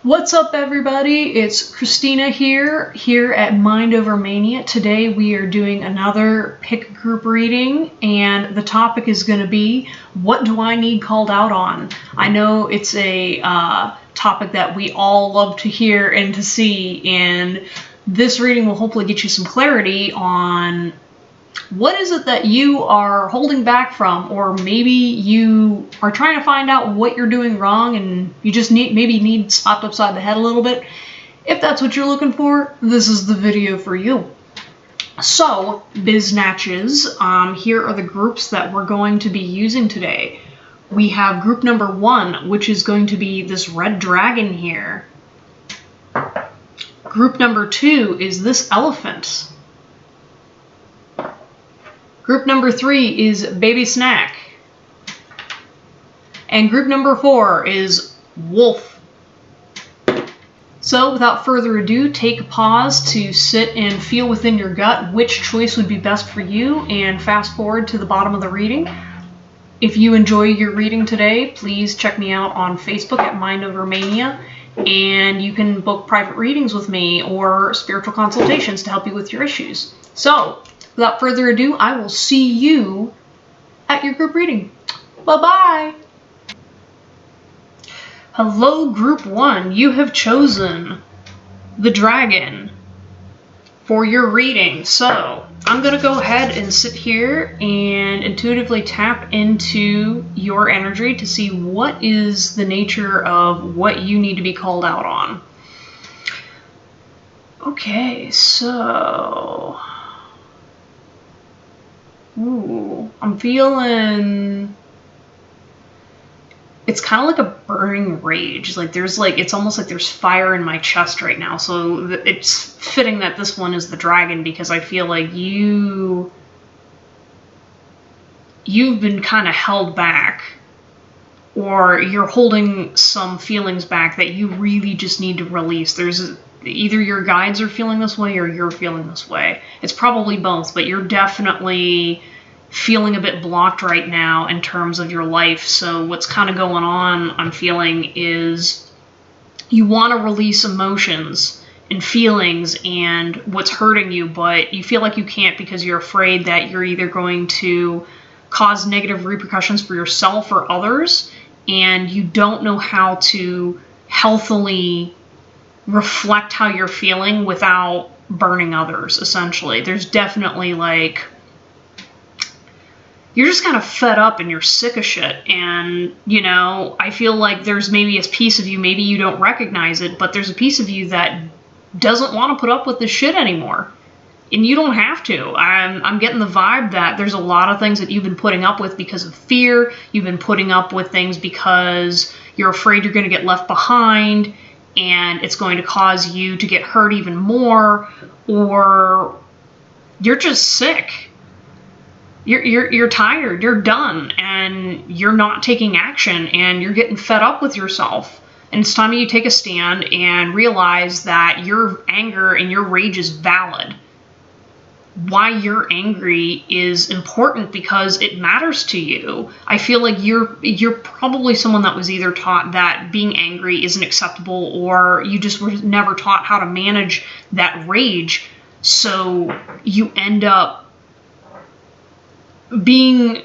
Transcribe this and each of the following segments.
What's up, everybody? It's Christina here at Mind Over Mania. Today we are doing another pick group reading, and the topic is going to be, what do I need called out on? I know it's a topic that we all love to hear and to see, and this reading will hopefully get you some clarity on what is it that you are holding back from, or maybe you are trying to find out what you're doing wrong and you just need slapped upside the head a little bit. If that's what you're looking for, this is the video for you. So, biznatches, here are the groups that we're going to be using today. We have group number 1, which is going to be this red dragon here. Group number 2 is this elephant. Group number 3 is Baby Snack. And group number 4 is Wolf. So without further ado, take a pause to sit and feel within your gut which choice would be best for you, and fast forward to the bottom of the reading. If you enjoy your reading today, please check me out on Facebook at Mind Over Mania, and you can book private readings with me or spiritual consultations to help you with your issues. So, without further ado, I will see you at your group reading. Bye-bye! Hello, Group 1. You have chosen the dragon for your reading. So, I'm going to go ahead and sit here and intuitively tap into your energy to see what is the nature of what you need to be called out on. Okay, so... Ooh, I'm feeling, it's kind of like a burning rage. It's almost like there's fire in my chest right now. So it's fitting that this one is the dragon, because I feel like you've been kind of held back, or you're holding some feelings back that you really just need to release. Either your guides are feeling this way or you're feeling this way. It's probably both, but you're definitely feeling a bit blocked right now in terms of your life. So what's kind of going on, I'm feeling, is you want to release emotions and feelings and what's hurting you, but you feel like you can't because you're afraid that you're either going to cause negative repercussions for yourself or others, and you don't know how to healthily reflect how you're feeling without burning others, essentially. There's definitely, you're just kind of fed up and you're sick of shit. And, I feel like there's maybe a piece of you, maybe you don't recognize it, but there's a piece of you that doesn't want to put up with this shit anymore. And you don't have to. I'm getting the vibe that there's a lot of things that you've been putting up with because of fear. You've been putting up with things because you're afraid you're going to get left behind, and it's going to cause you to get hurt even more, or you're just sick. You're tired, you're done, and you're not taking action, and you're getting fed up with yourself. And it's time you take a stand and realize that your anger and your rage is valid. Why you're angry is important because it matters to you. I feel like you're probably someone that was either taught that being angry isn't acceptable, or you just were never taught how to manage that rage, so you end up being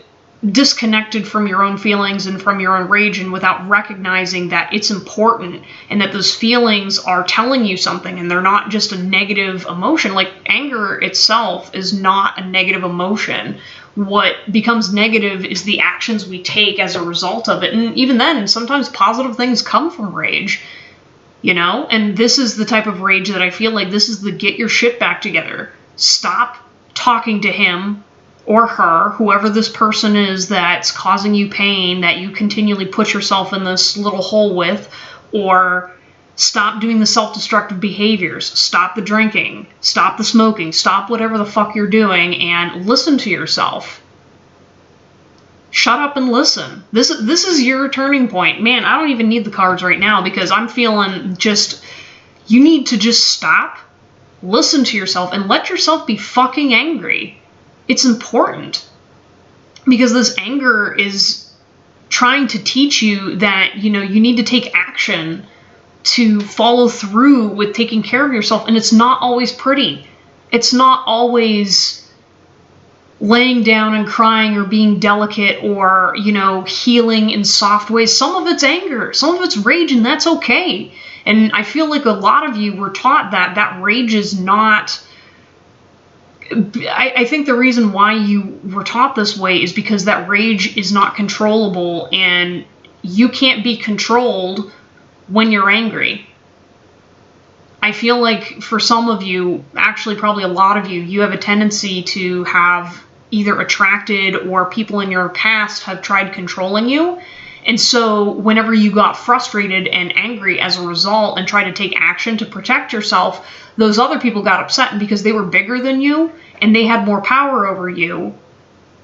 disconnected from your own feelings and from your own rage, and without recognizing that it's important and that those feelings are telling you something and they're not just a negative emotion. Like, anger itself is not a negative emotion. What becomes negative is the actions we take as a result of it. And even then, sometimes positive things come from rage, and this is the type of rage that I feel like this is the get your shit back together. Stop talking to him or her, whoever this person is that's causing you pain, that you continually put yourself in this little hole with, or stop doing the self-destructive behaviors, stop the drinking, stop the smoking, stop whatever the fuck you're doing, and listen to yourself. Shut up and listen. This is your turning point. Man, I don't even need the cards right now, because I'm feeling you need to just stop, listen to yourself, and let yourself be fucking angry. It's important, because this anger is trying to teach you that, you need to take action to follow through with taking care of yourself. And it's not always pretty. It's not always laying down and crying or being delicate or, you know, healing in soft ways. Some of it's anger, some of it's rage, and that's okay. And I feel like a lot of you were taught that rage is not... I think the reason why you were taught this way is because that rage is not controllable, and you can't be controlled when you're angry. I feel like for some of you, actually probably a lot of you, you have a tendency to have either attracted or people in your past have tried controlling you. And so whenever you got frustrated and angry as a result and tried to take action to protect yourself, those other people got upset, and because they were bigger than you and they had more power over you,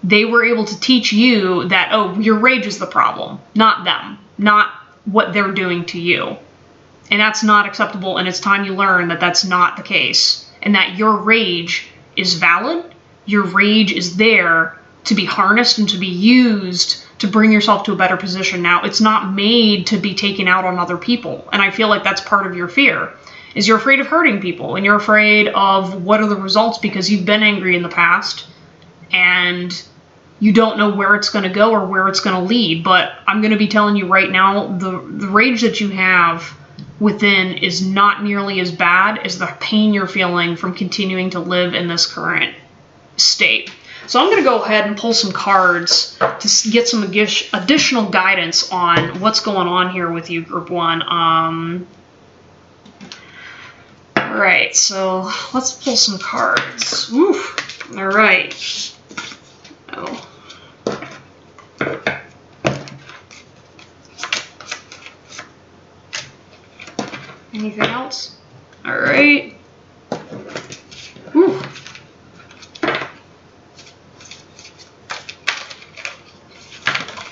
they were able to teach you that, oh, your rage is the problem, not them, not what they're doing to you. And that's not acceptable, and it's time you learn that that's not the case, and that your rage is valid. Your rage is there to be harnessed and to be used to bring yourself to a better position. Now, it's not made to be taken out on other people, and I feel like that's part of your fear, is you're afraid of hurting people, and you're afraid of what are the results because you've been angry in the past, and you don't know where it's going to go or where it's going to lead. But I'm going to be telling you right now, the rage that you have within is not nearly as bad as the pain you're feeling from continuing to live in this current state. So I'm going to go ahead and pull some cards to get some additional guidance on what's going on here with you, Group 1. All right, so let's pull some cards. Oof. All right. Oh. Anything else? All right. Ooh.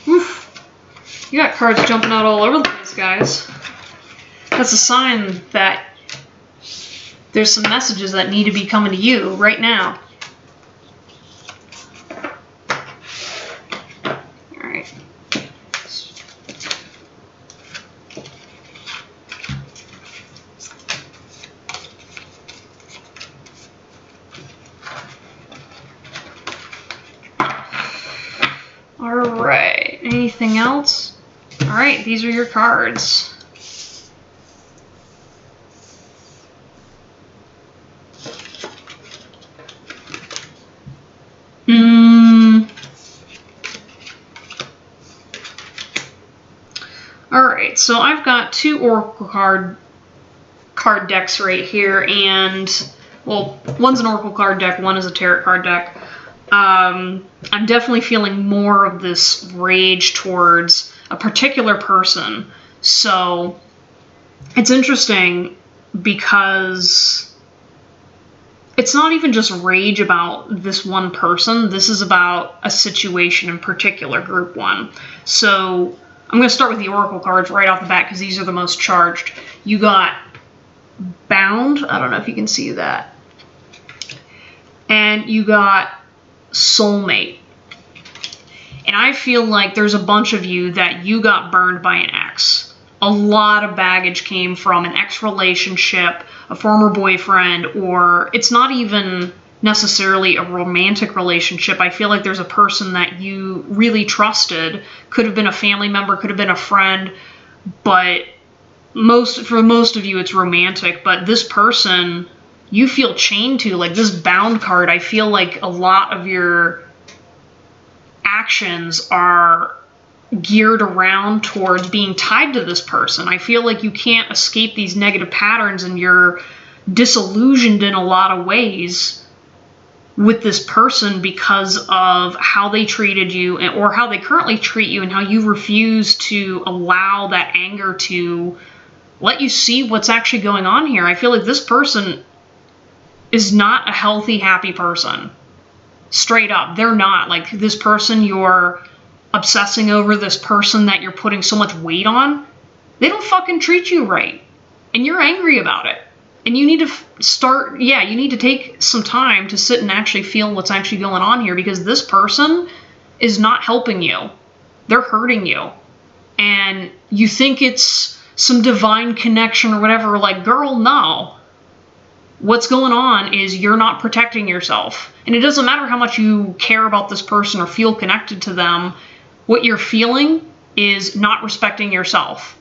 Oof. You got cards jumping out all over the place, guys. That's a sign that there's some messages that need to be coming to you right now. All right. All right. Anything else? All right. These are your cards. Alright, so I've got two oracle card decks right here, and, well, one's an oracle card deck, one is a tarot card deck. I'm definitely feeling more of this rage towards a particular person. So it's interesting because it's not even just rage about this one person. This is about a situation in particular, Group 1. So I'm going to start with the oracle cards right off the bat because these are the most charged. You got Bound. I don't know if you can see that. And you got Soulmate. And I feel like there's a bunch of you that you got burned by an ex. A lot of baggage came from an ex relationship, a former boyfriend, or it's not even necessarily a romantic relationship. I feel like there's a person that you really trusted. Could have been a family member, could have been a friend, but for most of you it's romantic. But this person you feel chained to, like this Bound card, I feel like a lot of your actions are geared around towards being tied to this person. I feel like you can't escape these negative patterns, and you're disillusioned in a lot of ways with this person because of how they treated you or how they currently treat you, and how you refuse to allow that anger to let you see what's actually going on here. I feel like this person is not a healthy, happy person. Straight up, they're not. Like this person you're obsessing over, this person that you're putting so much weight on, they don't fucking treat you right. And you're angry about it. And you need to you need to take some time to sit and actually feel what's actually going on here, because this person is not helping you. They're hurting you. And you think it's some divine connection or whatever. Like, girl, no. What's going on is you're not protecting yourself. And it doesn't matter how much you care about this person or feel connected to them. What you're feeling is not respecting yourself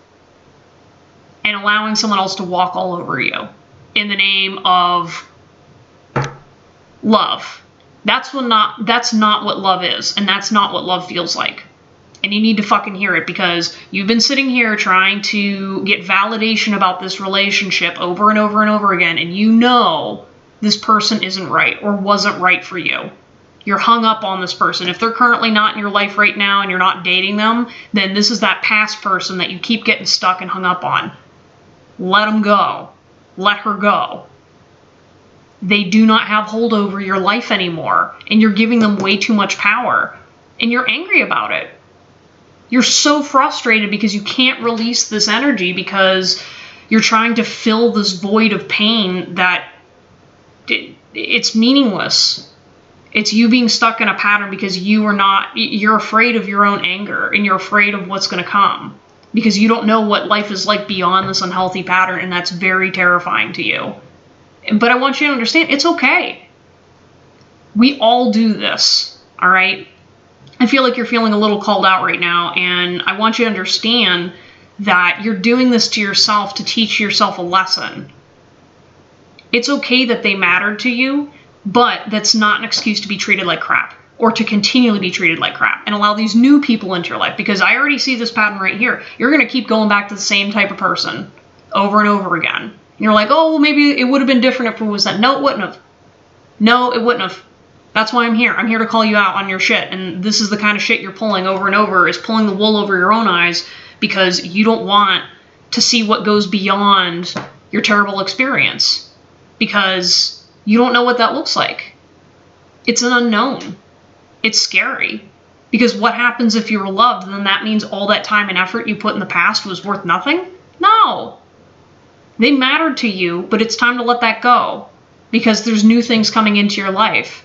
and allowing someone else to walk all over you in the name of love. That's not what love is, and that's not what love feels like. And you need to fucking hear it, because you've been sitting here trying to get validation about this relationship over and over and over again, and you know this person isn't right or wasn't right for you. You're hung up on this person. If they're currently not in your life right now and you're not dating them, then this is that past person that you keep getting stuck and hung up on. Let them go. Let her go. They do not have hold over your life anymore, and you're giving them way too much power, and you're angry about it. You're so frustrated because you can't release this energy, because you're trying to fill this void of pain that it's meaningless. It's you being stuck in a pattern because you're afraid of your own anger, and you're afraid of what's going to come, because you don't know what life is like beyond this unhealthy pattern, and that's very terrifying to you. But I want you to understand, it's okay. We all do this, all right? I feel like you're feeling a little called out right now, and I want you to understand that you're doing this to yourself to teach yourself a lesson. It's okay that they mattered to you, but that's not an excuse to be treated like crap, or to continually be treated like crap, and allow these new people into your life, because I already see this pattern right here. You're going to keep going back to the same type of person over and over again. And you're like, oh, well, maybe it would have been different if it was that. No, it wouldn't have. No, it wouldn't have. That's why I'm here. I'm here to call you out on your shit. And this is the kind of shit you're pulling over and over, is pulling the wool over your own eyes, because you don't want to see what goes beyond your terrible experience, because you don't know what that looks like. It's an unknown. It's scary, because what happens if you were loved? Then that means all that time and effort you put in the past was worth nothing? No. They mattered to you, but it's time to let that go, because there's new things coming into your life.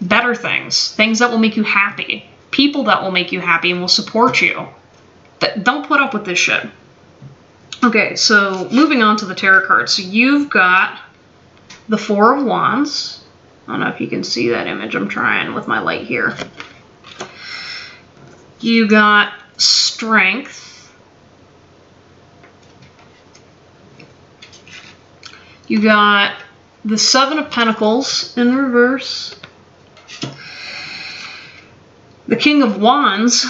Better things. Things that will make you happy. People that will make you happy and will support you. Don't put up with this shit. Okay, so moving on to the tarot cards. So you've got the Four of Wands. I don't know if you can see that image. I'm trying with my light here. You got Strength. You got the Seven of Pentacles in reverse. The King of Wands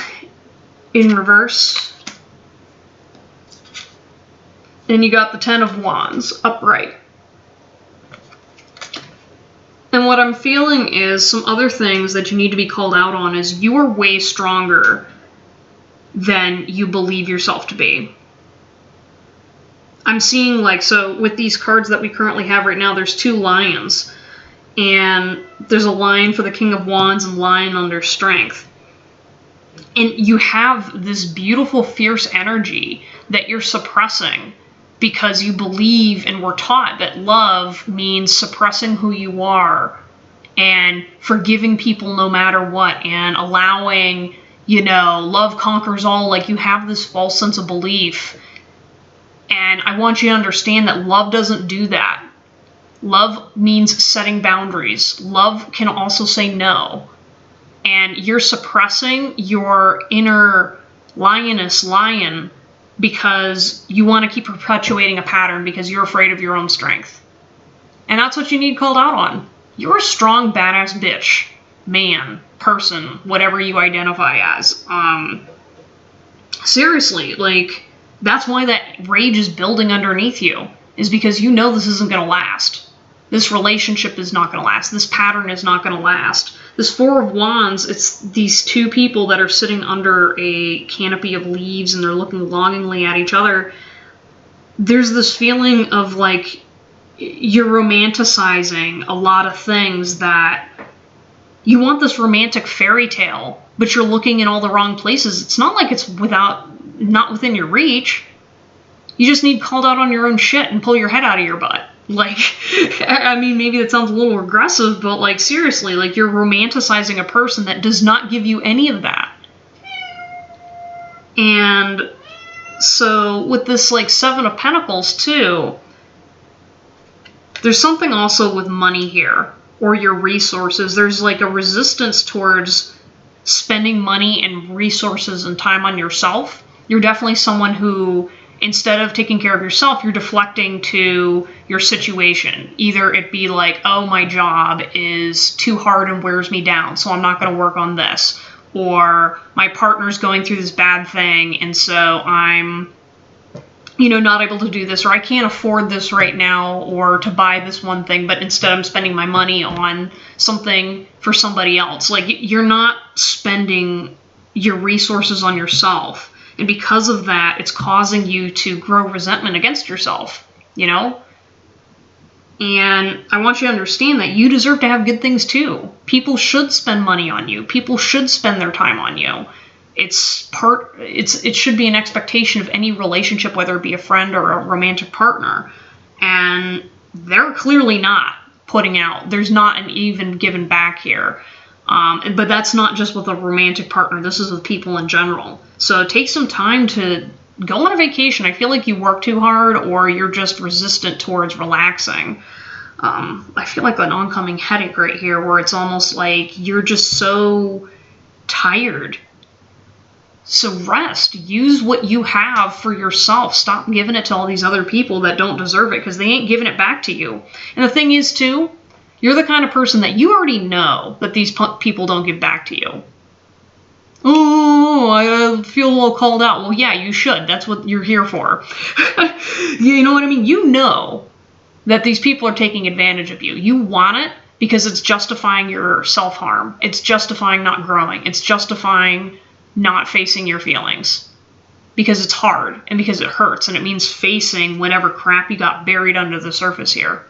in reverse. And you got the Ten of Wands upright. And what I'm feeling is some other things that you need to be called out on is you are way stronger than you believe yourself to be. I'm seeing, like, so with these cards that we currently have right now, there's two lions. And there's a lion for the King of Wands and lion under Strength. And you have this beautiful, fierce energy that you're suppressing because you believe and were taught that love means suppressing who you are and forgiving people no matter what, and allowing, love conquers all. Like, you have this false sense of belief. And I want you to understand that love doesn't do that. Love means setting boundaries. Love can also say no. And you're suppressing your inner lion because you want to keep perpetuating a pattern because you're afraid of your own strength. And that's what you need called out on. You're a strong, badass bitch, man, person, whatever you identify as. Seriously, like, that's why that rage is building underneath you, is because you know this isn't going to last. This relationship is not going to last. This pattern is not going to last. This Four of Wands, it's these two people that are sitting under a canopy of leaves and they're looking longingly at each other. There's this feeling of, like, you're romanticizing a lot of things, that you want this romantic fairy tale, but you're looking in all the wrong places. It's not like it's not within your reach. You just need called out on your own shit and pull your head out of your butt. Like, I mean, maybe that sounds a little aggressive, but, like, seriously, like, you're romanticizing a person that does not give you any of that. And So with this like Seven of Pentacles too, there's something also with money here, or your resources. There's like a resistance towards spending money and resources and time on yourself. You're definitely someone who, instead of taking care of yourself, you're deflecting to your situation. Either it be like, oh, my job is too hard and wears me down, so I'm not going to work on this. Or my partner's going through this bad thing, and so I'm, not able to do this, or I can't afford this right now, or to buy this one thing, but instead I'm spending my money on something for somebody else. Like, you're not spending your resources on yourself. And because of that, it's causing you to grow resentment against yourself, And I want you to understand that you deserve to have good things too. People should spend money on you. People should spend their time on you. It should be an expectation of any relationship, whether it be a friend or a romantic partner. And they're clearly not putting out. There's not an even given back here. But that's not just with a romantic partner. This is with people in general. So take some time to go on a vacation. I feel like you work too hard, or you're just resistant towards relaxing. I feel like an oncoming headache right here, where it's almost like you're just so tired. So rest. Use what you have for yourself. Stop giving it to all these other people that don't deserve it, because they ain't giving it back to you. And the thing is, too, you're the kind of person that you already know that these people don't give back to you. Oh, I feel a little called out. Well, yeah, you should. That's what you're here for. You know what I mean? You know that these people are taking advantage of you. You want it because it's justifying your self-harm. It's justifying not growing. It's justifying not facing your feelings. Because it's hard and because it hurts, and it means facing whatever crap you got buried under the surface here.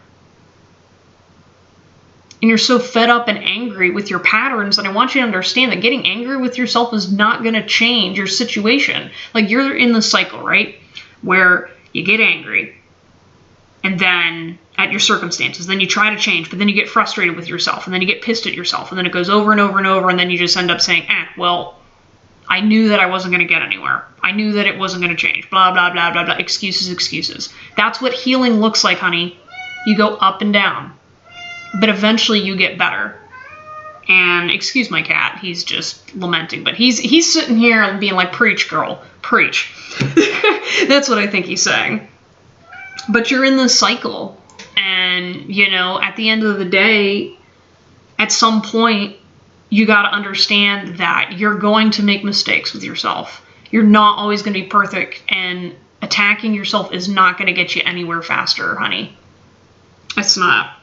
And you're so fed up and angry with your patterns that I want you to understand that getting angry with yourself is not going to change your situation. Like, you're in the cycle, right? Where you get angry and then at your circumstances, then you try to change, but then you get frustrated with yourself, and then you get pissed at yourself, and then it goes over and over and over, and then you just end up saying, well, I knew that I wasn't going to get anywhere. I knew that it wasn't going to change. Blah, blah, blah, blah, blah. Excuses. That's what healing looks like, honey. You go up and down. But eventually you get better. And excuse my cat, he's just lamenting. But he's sitting here and being like, preach, girl, preach. That's what I think he's saying. But you're in this cycle. And, at the end of the day, at some point, you got to understand that you're going to make mistakes with yourself. You're not always going to be perfect. And attacking yourself is not going to get you anywhere faster, honey. It's not.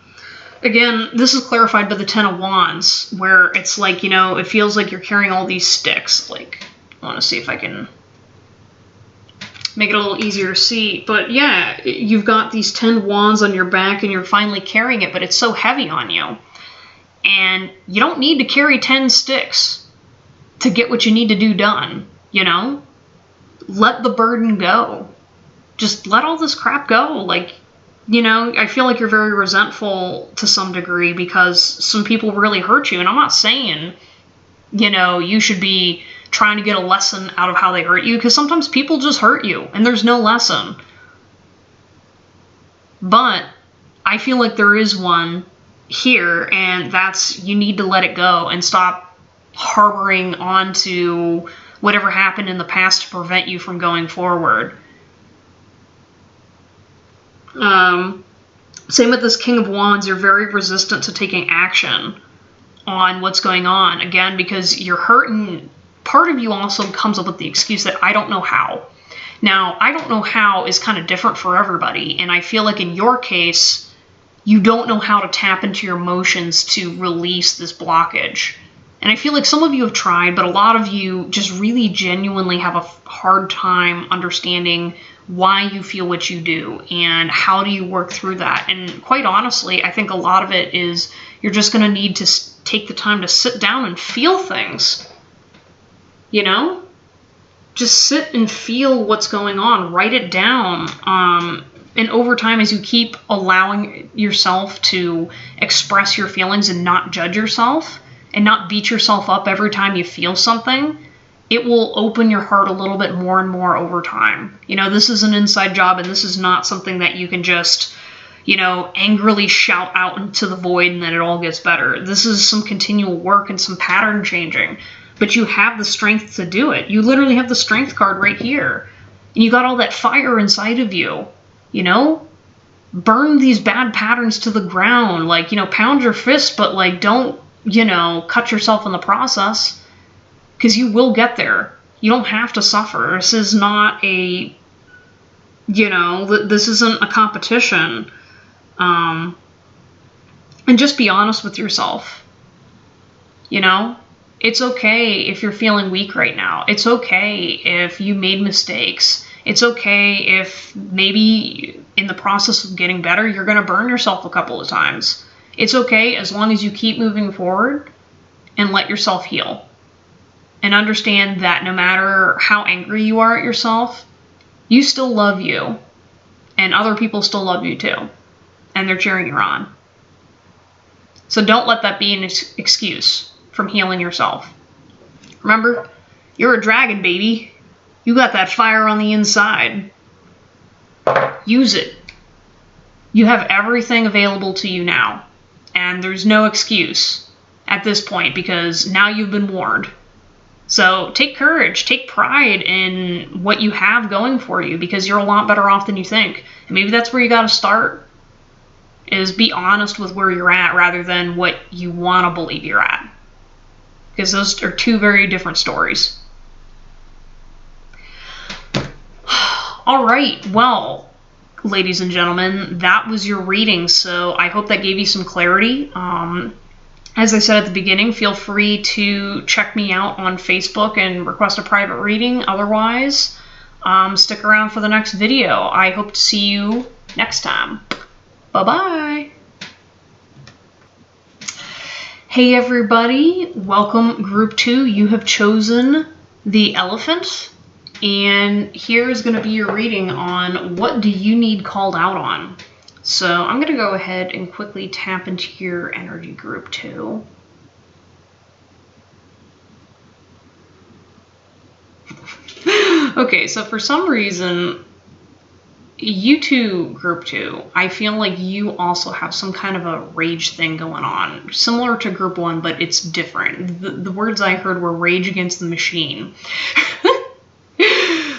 Again, this is clarified by the Ten of Wands, where it's like, it feels like you're carrying all these sticks. Like, I want to see if I can make it a little easier to see. But yeah, you've got these 10 wands on your back, and you're finally carrying it, but it's so heavy on you. And you don't need to carry 10 sticks to get what you need to do done, Let the burden go. Just let all this crap go. Like, I feel like you're very resentful to some degree because some people really hurt you. And I'm not saying, you should be trying to get a lesson out of how they hurt you, because sometimes people just hurt you and there's no lesson. But I feel like there is one here, and that's you need to let it go and stop harboring onto whatever happened in the past to prevent you from going forward. Same with this King of Wands. You're very resistant to taking action on what's going on. Again, because you're hurting. Part of you also comes up with the excuse that I don't know how. Now, I don't know how is kind of different for everybody. And I feel like in your case, you don't know how to tap into your emotions to release this blockage. And I feel like some of you have tried, but a lot of you just really genuinely have a hard time understanding why you feel what you do and how do you work through that. And quite honestly, I think a lot of it is you're just going to need to take the time to sit down and feel things. Just sit and feel what's going on. Write it down. And over time, as you keep allowing yourself to express your feelings and not judge yourself and not beat yourself up every time you feel something, it will open your heart a little bit more and more over time. You know, this is an inside job, and this is not something that you can just, you know, angrily shout out into the void and then it all gets better. This is some continual work and some pattern changing, but you have the strength to do it. You literally have the strength card right here, and you got all that fire inside of you, you know? Burn these bad patterns to the ground, like, you know, pound your fist, but like, don't, you know, cut yourself in the process. Because you will get there. You don't have to suffer. This is not a, you know, this isn't a competition. And just be honest with yourself. You know? It's okay if you're feeling weak right now. It's okay if you made mistakes. It's okay if maybe in the process of getting better, you're going to burn yourself a couple of times. It's okay as long as you keep moving forward and let yourself heal. And understand that no matter how angry you are at yourself, you still love you. And other people still love you too. And they're cheering you on. So don't let that be an excuse from healing yourself. Remember, you're a dragon, baby. You got that fire on the inside. Use it. You have everything available to you now. And there's no excuse at this point because now you've been warned. So take courage, take pride in what you have going for you because you're a lot better off than you think. And maybe that's where you got to start, is be honest with where you're at rather than what you want to believe you're at. Because those are two very different stories. All right, well, ladies and gentlemen, that was your reading. So I hope that gave you some clarity. As I said at the beginning, feel free to check me out on Facebook and request a private reading. Otherwise, stick around for the next video. I hope to see you next time. Bye-bye. Hey everybody, welcome group 2. You have chosen the elephant. And here is going to be your reading on what do you need called out on. So I'm going to go ahead and quickly tap into your energy group 2. Okay, so for some reason, you two, group 2, I feel like you also have some kind of a rage thing going on. Similar to group 1, but it's different. The words I heard were rage against the machine.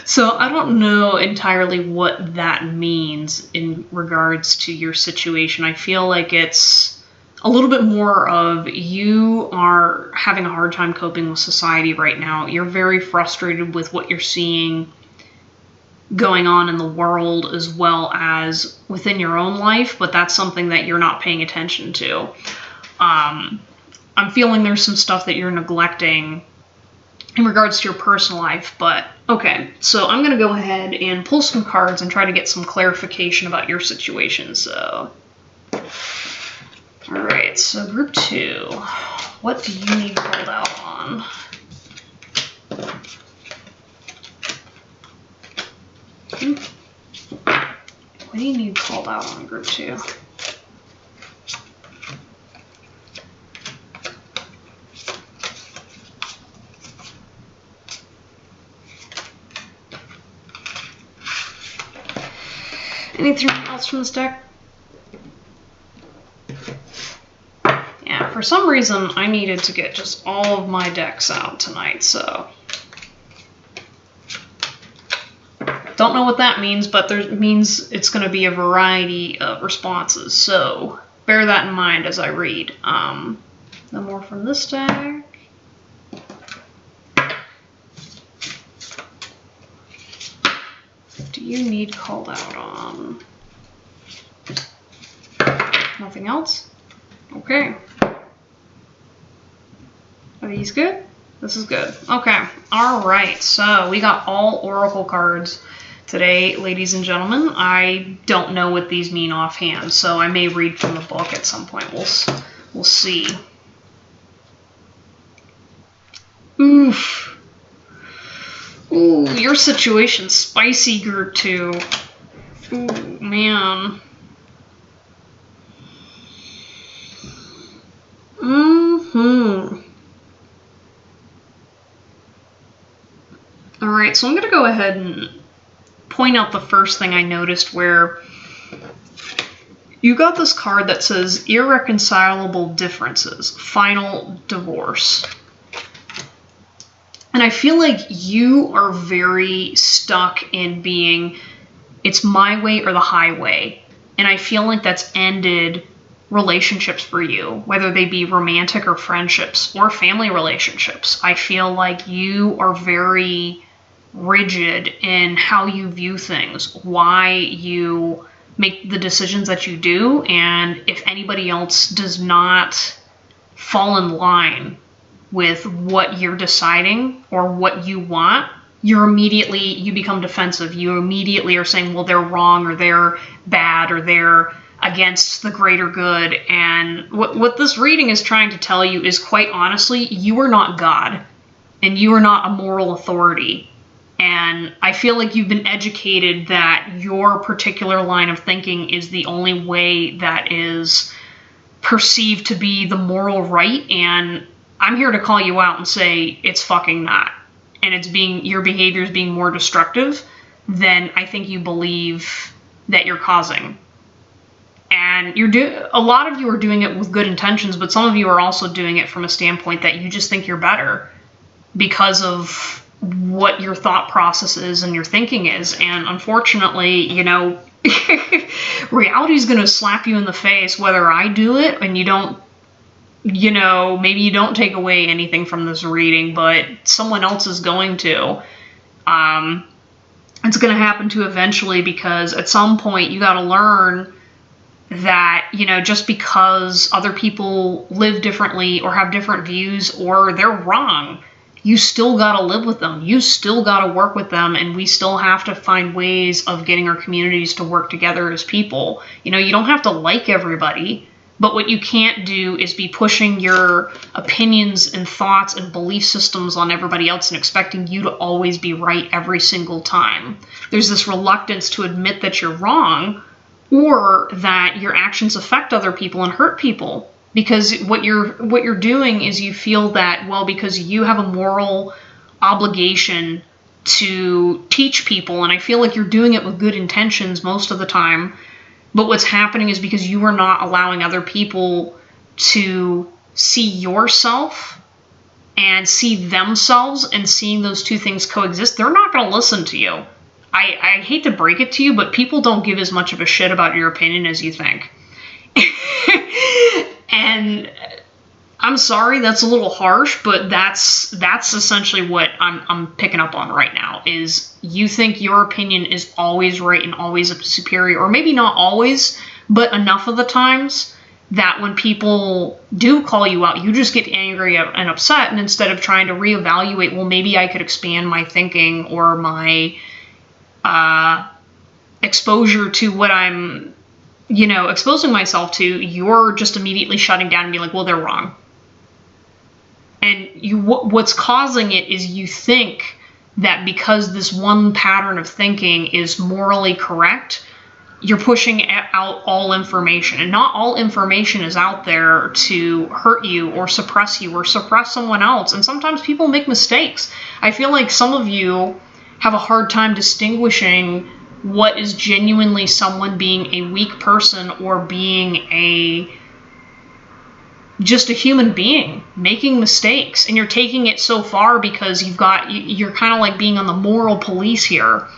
So I don't know entirely what that means in regards to your situation. I feel like it's a little bit more of you are having a hard time coping with society right now. You're very frustrated with what you're seeing going on in the world as well as within your own life, but that's something that you're not paying attention to. I'm feeling there's some stuff that you're neglecting in regards to your personal life, but okay, so I'm going to go ahead and pull some cards and try to get some clarification about your situation. So, alright, so group 2, what do you need called out on? What do you need called out on group 2? Anything else from this deck? Yeah, for some reason I needed to get just all of my decks out tonight, so don't know what that means, but it means it's going to be a variety of responses, so bear that in mind as I read. No more from this deck. What do you need called out on? Nothing else? Okay. Are these good? This is good. Okay. Alright, so we got all oracle cards today, ladies and gentlemen. I don't know what these mean offhand, so I may read from the book at some point. We'll see. Oof. Ooh, your situation's spicy, group 2. Ooh, man. right, so I'm going to go ahead and point out the first thing I noticed, where you got this card that says irreconcilable differences, final divorce. And I feel like you are very stuck in being, it's my way or the highway. And I feel like that's ended relationships for you, whether they be romantic or friendships or family relationships. I feel like you are very rigid in how you view things, why you make the decisions that you do, and if anybody else does not fall in line with what you're deciding or what you want, you become defensive. You immediately are saying, well, they're wrong, or they're bad, or they're against the greater good. And what this reading is trying to tell you is, quite honestly, you are not God, and you are not a moral authority. And I feel like you've been educated that your particular line of thinking is the only way that is perceived to be the moral right. And I'm here to call you out and say it's fucking not. And your behavior is being more destructive than I think you believe that you're causing. And a lot of you are doing it with good intentions, but some of you are also doing it from a standpoint that you just think you're better because of what your thought process is and your thinking is. And unfortunately, reality is going to slap you in the face, whether I do it and you don't, maybe you don't take away anything from this reading, but someone else is going to. It's going to happen to eventually, because at some point you got to learn that, just because other people live differently or have different views or they're wrong, you still got to live with them. You still got to work with them. And we still have to find ways of getting our communities to work together as people. You don't have to like everybody, but what you can't do is be pushing your opinions and thoughts and belief systems on everybody else and expecting you to always be right every single time. There's this reluctance to admit that you're wrong, or that your actions affect other people and hurt people. Because what you're doing is you feel that, well, because you have a moral obligation to teach people, and I feel like you're doing it with good intentions most of the time, but what's happening is because you are not allowing other people to see yourself and see themselves, and seeing those two things coexist, they're not going to listen to you. I hate to break it to you, but people don't give as much of a shit about your opinion as you think. And I'm sorry, that's a little harsh, but that's essentially what I'm picking up on right now, is you think your opinion is always right and always superior, or maybe not always, but enough of the times that when people do call you out, you just get angry and upset, and instead of trying to reevaluate, well, maybe I could expand my thinking or my exposure to what I'm exposing myself to, you're just immediately shutting down and being like, well, they're wrong. And what's causing it is you think that because this one pattern of thinking is morally correct, you're pushing out all information. And not all information is out there to hurt you or suppress someone else. And sometimes people make mistakes. I feel like some of you have a hard time distinguishing what is genuinely someone being a weak person or being just a human being making mistakes. And you're taking it so far because you're kind of like being on the moral police here.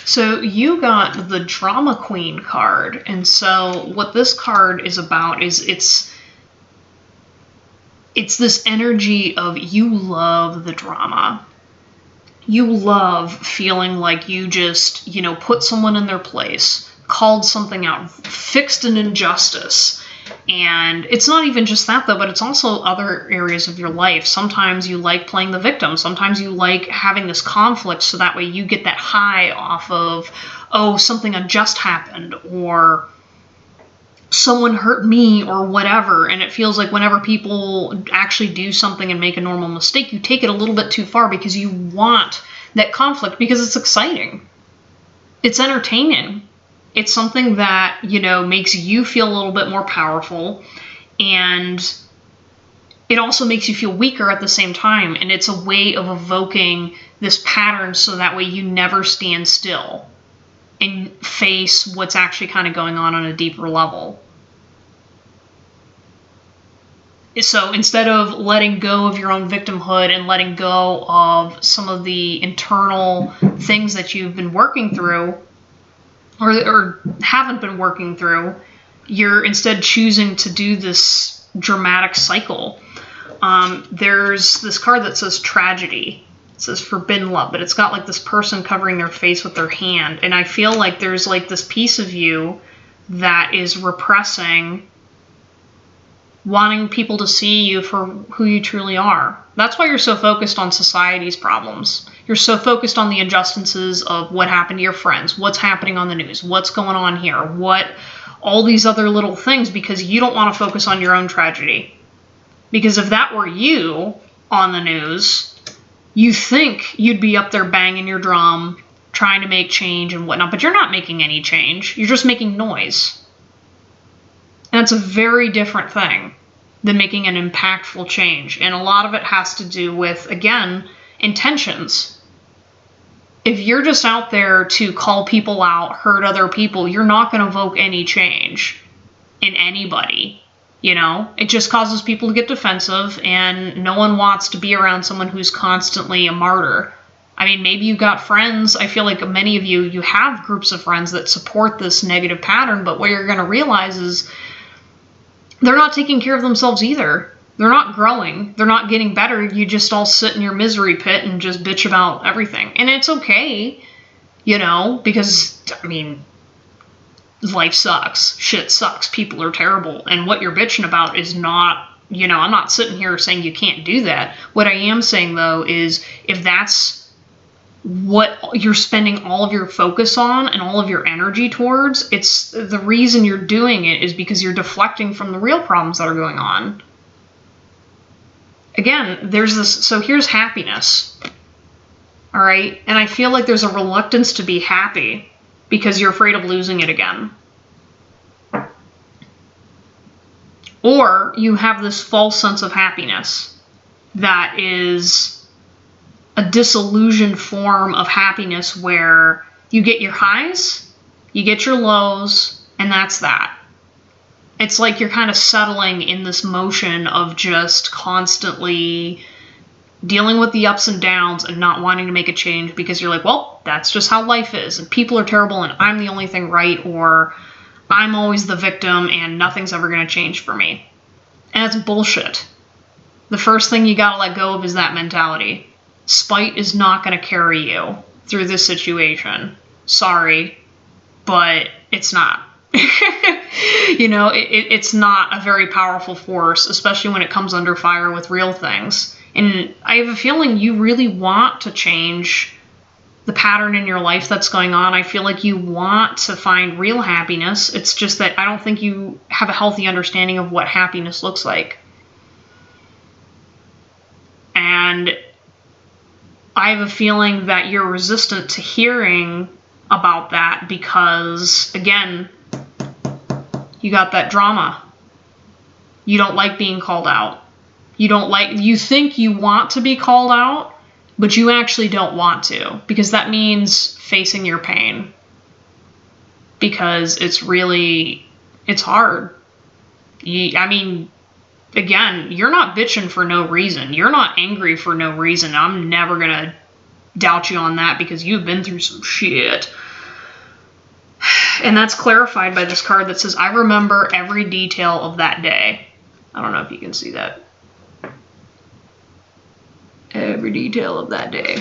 So you got the Drama Queen card. And so what this card is about is it's this energy of, you love the drama. You love feeling like you just, put someone in their place, called something out, fixed an injustice. And it's not even just that, though, but it's also other areas of your life. Sometimes you like playing the victim. Sometimes you like having this conflict, so that way you get that high off of, oh, something unjust happened, or someone hurt me, or whatever. And it feels like whenever people actually do something and make a normal mistake, you take it a little bit too far because you want that conflict, because it's exciting. It's entertaining. It's something that, makes you feel a little bit more powerful, and it also makes you feel weaker at the same time. And it's a way of evoking this pattern so that way you never stand still and face what's actually kind of going on a deeper level. So instead of letting go of your own victimhood and letting go of some of the internal things that you've been working through or haven't been working through, you're instead choosing to do this dramatic cycle. There's this card that says tragedy. It says forbidden love, but it's got like this person covering their face with their hand. And I feel like there's like this piece of you that is repressing wanting people to see you for who you truly are. That's why you're so focused on society's problems. You're so focused on the injustices of what happened to your friends, what's happening on the news, what's going on here, all these other little things, because you don't want to focus on your own tragedy. Because if that were you on the news, you think you'd be up there banging your drum, trying to make change and whatnot, but you're not making any change. You're just making noise. And it's a very different thing than making an impactful change. And a lot of it has to do with, again, intentions. If you're just out there to call people out, hurt other people, you're not going to evoke any change in anybody. You know, it just causes people to get defensive, and no one wants to be around someone who's constantly a martyr. I mean, maybe you've got friends. I feel like many of you have groups of friends that support this negative pattern, but what you're going to realize is they're not taking care of themselves either. They're not growing. They're not getting better. You just all sit in your misery pit and just bitch about everything. And it's okay, you know, because, I mean, life sucks. Shit sucks. People are terrible. And what you're bitching about is not, you know, I'm not sitting here saying you can't do that. What I am saying, though, is if that's what you're spending all of your focus on and all of your energy towards, it's the reason you're doing it is because you're deflecting from the real problems that are going on. Again, there's this, so here's happiness. All right. And I feel like there's a reluctance to be happy because you're afraid of losing it again. Or you have this false sense of happiness that is a disillusioned form of happiness where you get your highs, you get your lows, and that's that. It's like you're kind of settling in this motion of just constantly dealing with the ups and downs and not wanting to make a change because you're like, well, that's just how life is, and people are terrible, and I'm the only thing right, or I'm always the victim, and nothing's ever going to change for me. And that's bullshit. The first thing you gotta let go of is that mentality. Spite is not going to carry you through this situation. Sorry, but it's not. You know, it's not a very powerful force, especially when it comes under fire with real things. And I have a feeling you really want to change the pattern in your life that's going on. I feel like you want to find real happiness. It's just that I don't think you have a healthy understanding of what happiness looks like. And I have a feeling that you're resistant to hearing about that because, again, you got that drama. You don't like being called out. You think you want to be called out, but you actually don't want to, because that means facing your pain. Because it's hard. I mean, again, you're not bitching for no reason. You're not angry for no reason. I'm never going to doubt you on that because you've been through some shit. And that's clarified by this card that says, I remember every detail of that day. I don't know if you can see that. Every detail of that day.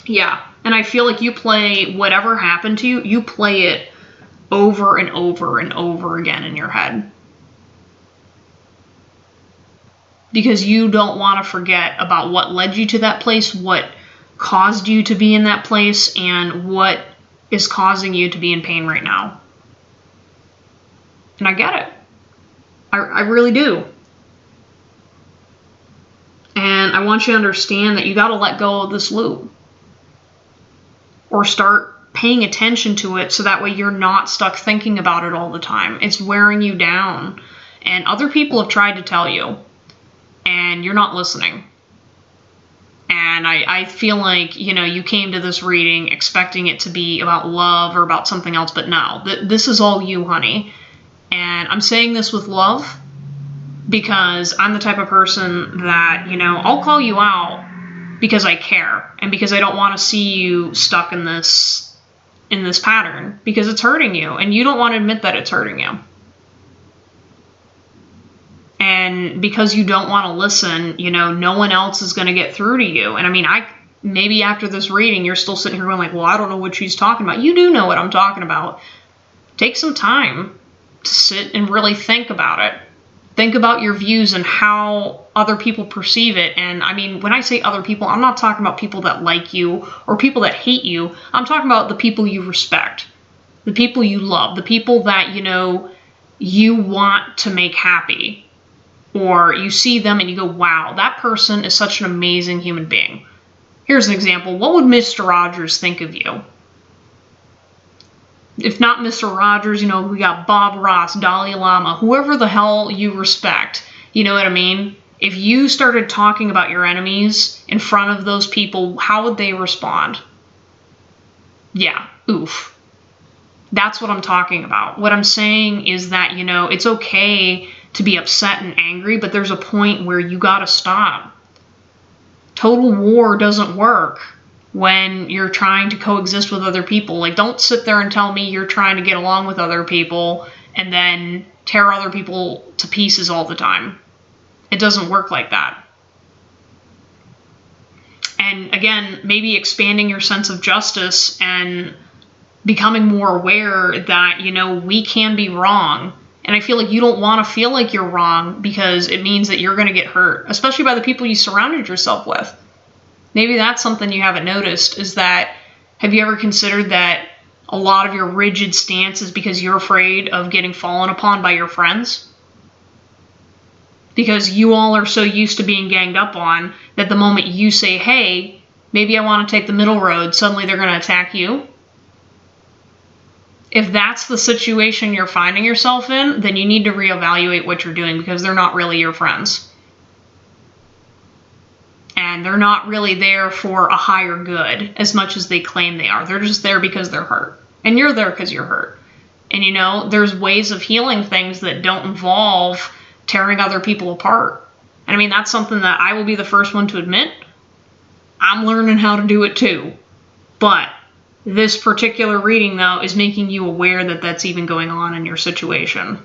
Yeah. And I feel like you play whatever happened to you, you play it over and over and over again in your head. Because you don't want to forget about what led you to that place, what caused you to be in that place, and what is causing you to be in pain right now. And I get it. I really do. And I want you to understand that you got to let go of this loop. Or start paying attention to it so that way you're not stuck thinking about it all the time. It's wearing you down. And other people have tried to tell you. And you're not listening. And I feel like, you know, you came to this reading expecting it to be about love or about something else, but no, this is all you, honey. And I'm saying this with love because I'm the type of person that, you know, I'll call you out because I care and because I don't want to see you stuck in this pattern because it's hurting you and you don't want to admit that it's hurting you. And because you don't want to listen, you know, no one else is going to get through to you. And I mean, maybe after this reading, you're still sitting here going like, well, I don't know what she's talking about. You do know what I'm talking about. Take some time to sit and really think about it. Think about your views and how other people perceive it. And I mean, when I say other people, I'm not talking about people that like you or people that hate you. I'm talking about the people you respect, the people you love, the people that, you know, you want to make happy. Or you see them and you go, wow, that person is such an amazing human being. Here's an example. What would Mr. Rogers think of you? If not Mr. Rogers, you know, we got Bob Ross, Dalai Lama, whoever the hell you respect. You know what I mean? If you started talking about your enemies in front of those people, how would they respond? Yeah, oof. That's what I'm talking about. What I'm saying is that, you know, it's okay to be upset and angry, but there's a point where you gotta stop. Total war doesn't work when you're trying to coexist with other people. Like, don't sit there and tell me you're trying to get along with other people and then tear other people to pieces all the time. It doesn't work like that. And again, maybe expanding your sense of justice and becoming more aware that, you know, we can be wrong. And I feel like you don't want to feel like you're wrong because it means that you're going to get hurt, especially by the people you surrounded yourself with. Maybe that's something you haven't noticed, is that, have you ever considered that a lot of your rigid stance is because you're afraid of getting fallen upon by your friends? Because you all are so used to being ganged up on that the moment you say, hey, maybe I want to take the middle road, suddenly they're going to attack you. If that's the situation you're finding yourself in, then you need to reevaluate what you're doing because they're not really your friends. And they're not really there for a higher good as much as they claim they are. They're just there because they're hurt. And you're there because you're hurt. And you know, there's ways of healing things that don't involve tearing other people apart. And I mean, that's something that I will be the first one to admit. I'm learning how to do it too. But this particular reading, though, is making you aware that that's even going on in your situation.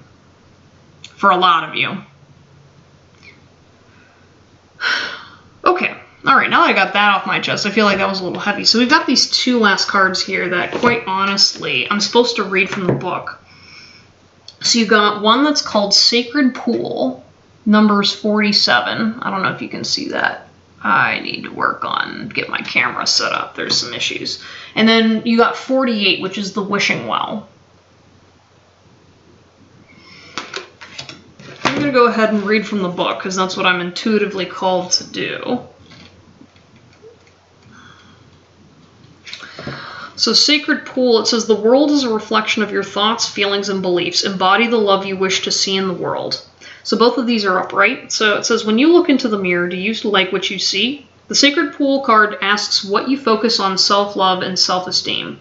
For a lot of you. Okay. Alright, now that I got that off my chest, I feel like that was a little heavy. So we've got these two last cards here that, quite honestly, I'm supposed to read from the book. So you got one that's called Sacred Pool, numbers 47. I don't know if you can see that. I need to work on, get my camera set up. There's some issues. And then you got 48, which is the Wishing Well. I'm going to go ahead and read from the book, because that's what I'm intuitively called to do. So Sacred Pool, it says, the world is a reflection of your thoughts, feelings, and beliefs. Embody the love you wish to see in the world. So both of these are upright. So it says, when you look into the mirror, do you like what you see? The Sacred Pool card asks what you focus on: self-love and self-esteem.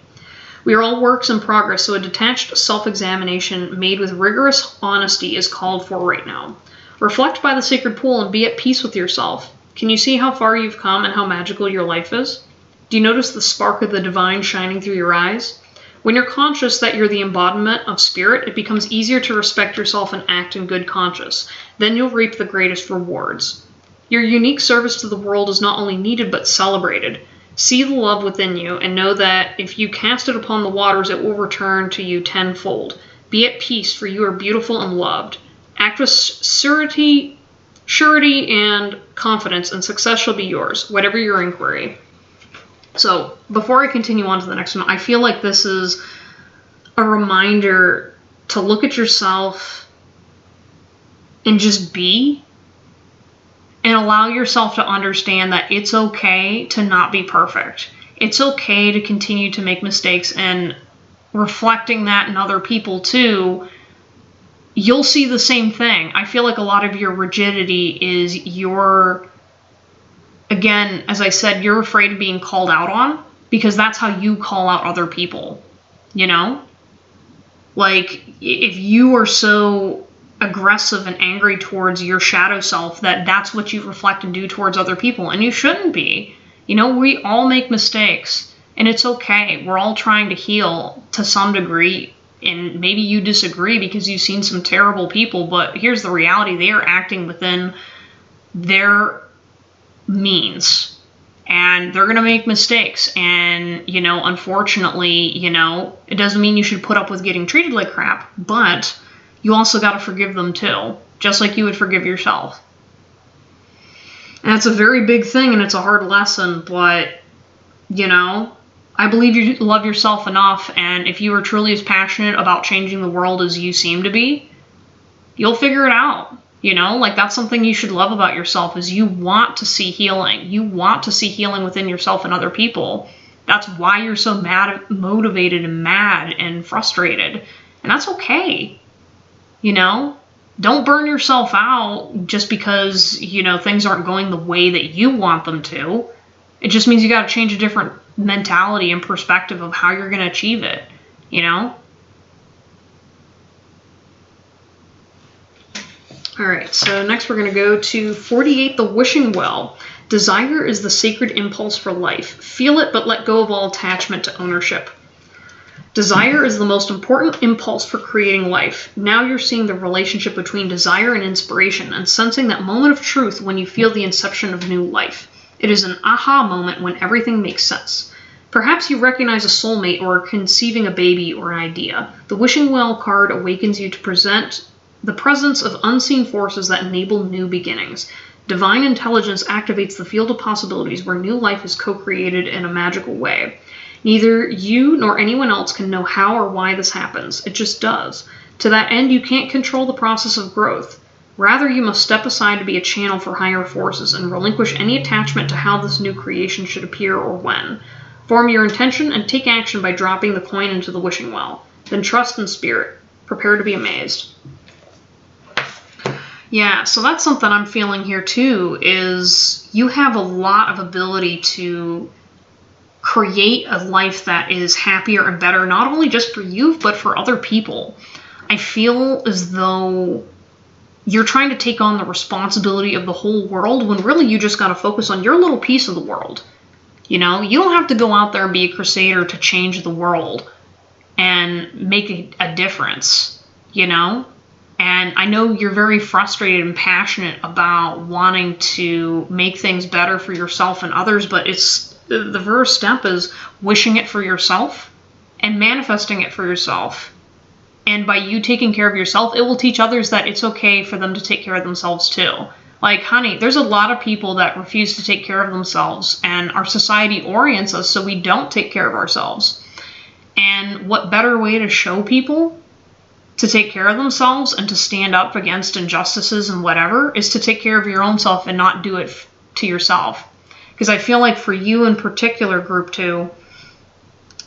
We are all works in progress, so a detached self-examination made with rigorous honesty is called for right now. Reflect by the Sacred Pool and be at peace with yourself. Can you see how far you've come and how magical your life is? Do you notice the spark of the divine shining through your eyes? When you're conscious that you're the embodiment of spirit, it becomes easier to respect yourself and act in good conscience. Then you'll reap the greatest rewards. Your unique service to the world is not only needed but celebrated. See the love within you and know that if you cast it upon the waters, it will return to you tenfold. Be at peace, for you are beautiful and loved. Act with surety and confidence, and success shall be yours, whatever your inquiry. So, before I continue on to the next one, I feel like this is a reminder to look at yourself and just be, and allow yourself to understand that it's okay to not be perfect. It's okay to continue to make mistakes, and reflecting that in other people too, you'll see the same thing. I feel like a lot of your rigidity is your again, as I said, you're afraid of being called out on because that's how you call out other people, you know? Like, if you are so aggressive and angry towards your shadow self that's what you reflect and do towards other people, and you shouldn't be. You know, we all make mistakes, and it's okay. We're all trying to heal to some degree, and maybe you disagree because you've seen some terrible people, but here's the reality. They are acting within their means, and they're going to make mistakes, and, you know, unfortunately, you know, it doesn't mean you should put up with getting treated like crap, but you also got to forgive them too, just like you would forgive yourself. And that's a very big thing, and it's a hard lesson, but, you know, I believe you love yourself enough, and if you are truly as passionate about changing the world as you seem to be, you'll figure it out. You know, like, that's something you should love about yourself, is you want to see healing. You want to see healing within yourself and other people. That's why you're so motivated and mad and frustrated. And that's okay. You know, don't burn yourself out just because, you know, things aren't going the way that you want them to. It just means you got to change a different mentality and perspective of how you're going to achieve it, you know? All right, so next we're going to go to 48, the wishing well. Desire is the sacred impulse for life. Feel it, but let go of all attachment to ownership. Desire is the most important impulse for creating life. Now you're seeing the relationship between desire and inspiration and sensing that moment of truth when you feel the inception of new life. It is an aha moment when everything makes sense. Perhaps you recognize a soulmate or are conceiving a baby or an idea. The wishing well card awakens you to present the presence of unseen forces that enable new beginnings. Divine intelligence activates the field of possibilities where new life is co-created in a magical way. Neither you nor anyone else can know how or why this happens. It just does. To that end, you can't control the process of growth. Rather, you must step aside to be a channel for higher forces and relinquish any attachment to how this new creation should appear or when. Form your intention and take action by dropping the coin into the wishing well. Then trust in spirit. Prepare to be amazed. Yeah, so that's something I'm feeling here too, is you have a lot of ability to create a life that is happier and better, not only just for you, but for other people. I feel as though you're trying to take on the responsibility of the whole world when really you just got to focus on your little piece of the world. You know, you don't have to go out there and be a crusader to change the world and make a difference, you know? And I know you're very frustrated and passionate about wanting to make things better for yourself and others, but it's the first step is wishing it for yourself and manifesting it for yourself. And by you taking care of yourself, it will teach others that it's okay for them to take care of themselves too. Like, honey, there's a lot of people that refuse to take care of themselves, and our society orients us so we don't take care of ourselves. And what better way to show people to take care of themselves and to stand up against injustices and whatever is to take care of your own self and not do it to yourself. Because I feel like for you in particular, group 2,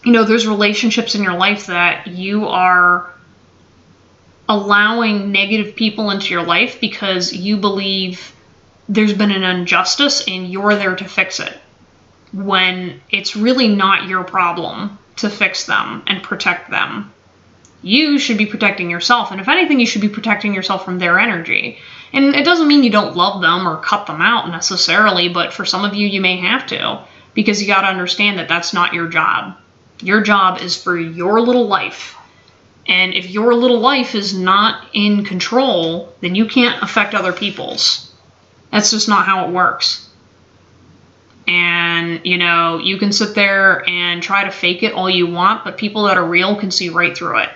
you know, there's relationships in your life that you are allowing negative people into your life because you believe there's been an injustice and you're there to fix it, when it's really not your problem to fix them and protect them. You should be protecting yourself, and if anything, you should be protecting yourself from their energy. And it doesn't mean you don't love them or cut them out necessarily, but for some of you, you may have to, because you got to understand that that's not your job. Your job is for your little life. And if your little life is not in control, then you can't affect other people's. That's just not how it works. And, you know, you can sit there and try to fake it all you want, but people that are real can see right through it.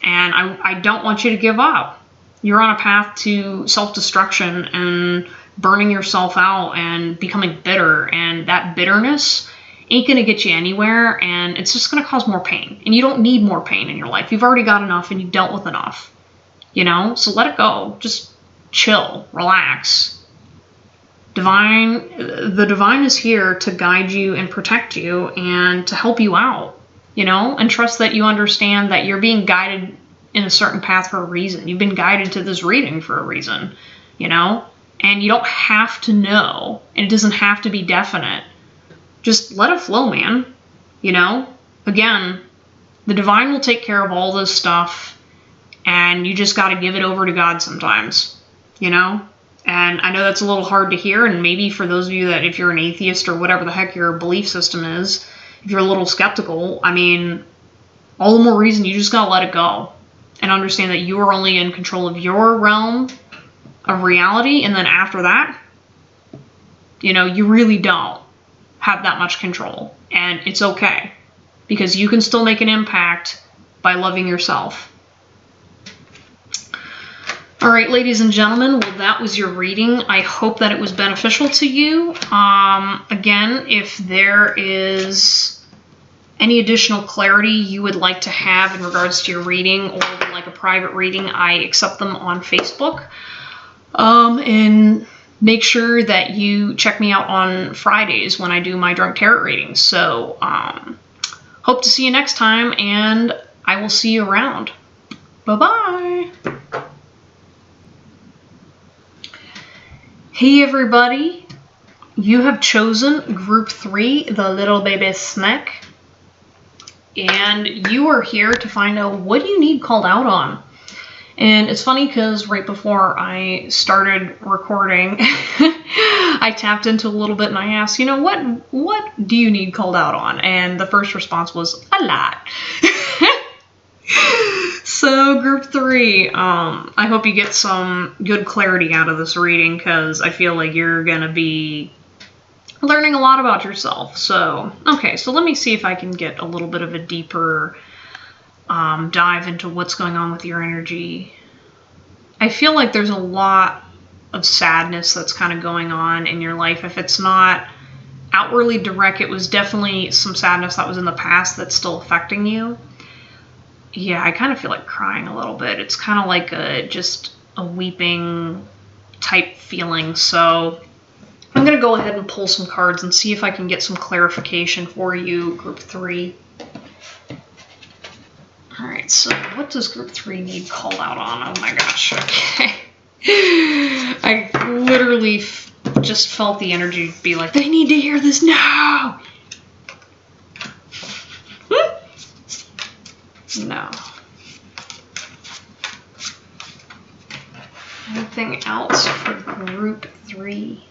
And I don't want you to give up. You're on a path to self-destruction and burning yourself out and becoming bitter. And that bitterness ain't going to get you anywhere, and it's just going to cause more pain. And you don't need more pain in your life. You've already got enough, and you've dealt with enough. You know? So let it go. Just chill. Relax. The divine is here to guide you and protect you and to help you out. You know, and trust that you understand that you're being guided in a certain path for a reason. You've been guided to this reading for a reason, you know? And you don't have to know, and it doesn't have to be definite. Just let it flow, man. You know? Again, the divine will take care of all this stuff, and you just got to give it over to God sometimes. You know? And I know that's a little hard to hear, and maybe for those of you that, if you're an atheist or whatever the heck your belief system is, if you're a little skeptical, I mean, all the more reason you just gotta let it go. And understand that you are only in control of your realm of reality, and then after that, you know, you really don't have that much control. And it's okay, because you can still make an impact by loving yourself. All right, ladies and gentlemen, well, that was your reading. I hope that it was beneficial to you. Again, if there is any additional clarity you would like to have in regards to your reading, or would like a private reading, I accept them on Facebook. And make sure that you check me out on Fridays when I do my Drunk Tarot readings. So, hope to see you next time, and I will see you around. Bye-bye. Hey everybody, you have chosen Group 3, the Little Baby Snack, and you are here to find out what you need called out on. And it's funny because right before I started recording, I tapped into a little bit and I asked, you know, what do you need called out on? And the first response was, a lot. So, Group 3, I hope you get some good clarity out of this reading, because I feel like you're going to be learning a lot about yourself. So, okay, so let me see if I can get a little bit of a deeper dive into what's going on with your energy. I feel like there's a lot of sadness that's kind of going on in your life. If it's not outwardly direct, it was definitely some sadness that was in the past that's still affecting you. Yeah, I kind of feel like crying a little bit. It's kind of like just a weeping type feeling. So I'm going to go ahead and pull some cards and see if I can get some clarification for you, Group 3. Alright, so what does Group 3 need called out on? Oh my gosh, okay. I literally just felt the energy be like, they need to hear this now! No. Anything else for Group 3?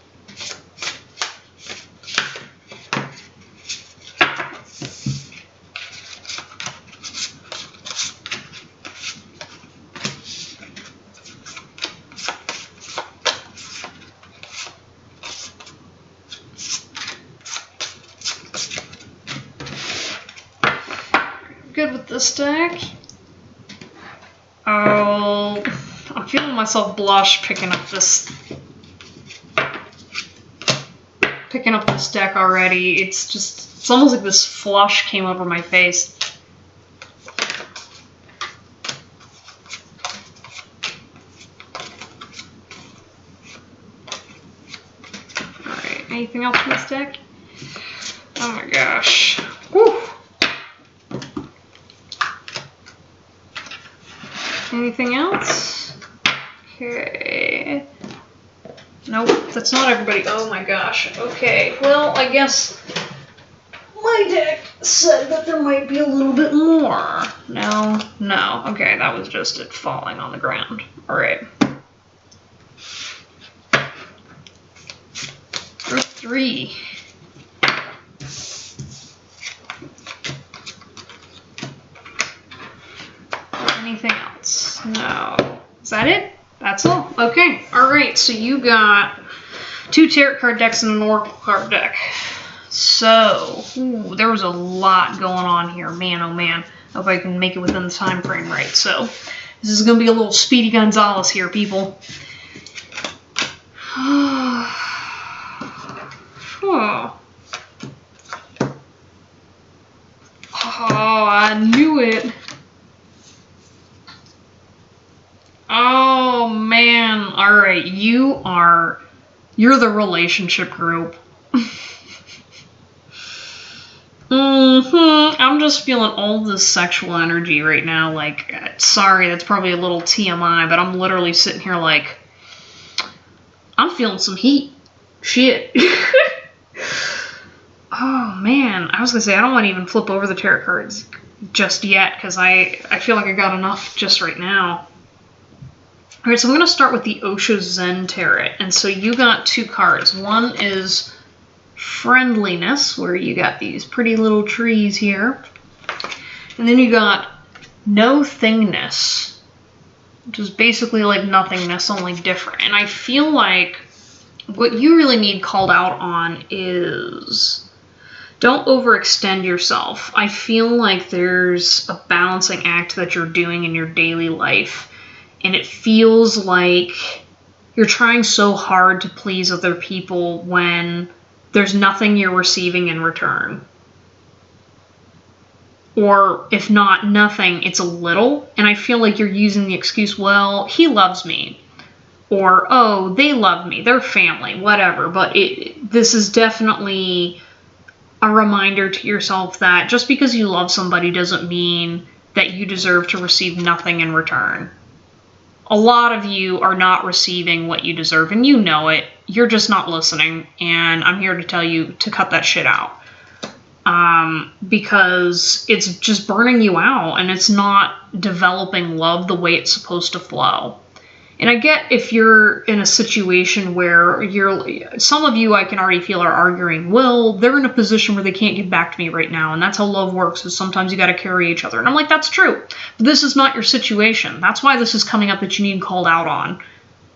Good with this deck. Oh, I'm feeling myself blush picking up this deck already. It's almost like this flush came over my face. Alright, anything else in this deck? Oh my gosh. Whew. Anything else? Okay. Nope, that's not everybody. Oh my gosh. Okay, well, I guess my deck said that there might be a little bit more. No. Okay, that was just it falling on the ground. Alright. Group 3. Anything else? No. Is that it? That's all. Okay. Alright, so you got 2 tarot card decks and an oracle card deck. So, there was a lot going on here. Man, oh man. Hope I can make it within the time frame right. So, this is going to be a little Speedy Gonzales here, people. Oh, I knew it. Oh man, alright, you're the relationship group. I'm just feeling all this sexual energy right now, like, sorry, that's probably a little TMI, but I'm literally sitting here like, I'm feeling some heat. Shit. Oh, man. I was going to say, I don't want to even flip over the tarot cards just yet, because I feel like I got enough just right now. All right, so I'm going to start with the Osho Zen Tarot. And so you got 2 cards. One is Friendliness, where you got these pretty little trees here. And then you got No Thingness, which is basically like nothingness, only different. And I feel like what you really need called out on is don't overextend yourself. I feel like there's a balancing act that you're doing in your daily life, and it feels like you're trying so hard to please other people when there's nothing you're receiving in return. Or if not nothing, it's a little, and I feel like you're using the excuse, well, he loves me. Or, oh, they love me, they're family, whatever. But this is definitely a reminder to yourself that just because you love somebody doesn't mean that you deserve to receive nothing in return. A lot of you are not receiving what you deserve, and you know it. You're just not listening, and I'm here to tell you to cut that shit out. Because it's just burning you out, and it's not developing love the way it's supposed to flow. And I get if you're in a situation where some of you I can already feel are arguing, well, they're in a position where they can't get back to me right now, and that's how love works, is sometimes you got to carry each other. And I'm like, that's true. But this is not your situation. That's why this is coming up that you need called out on.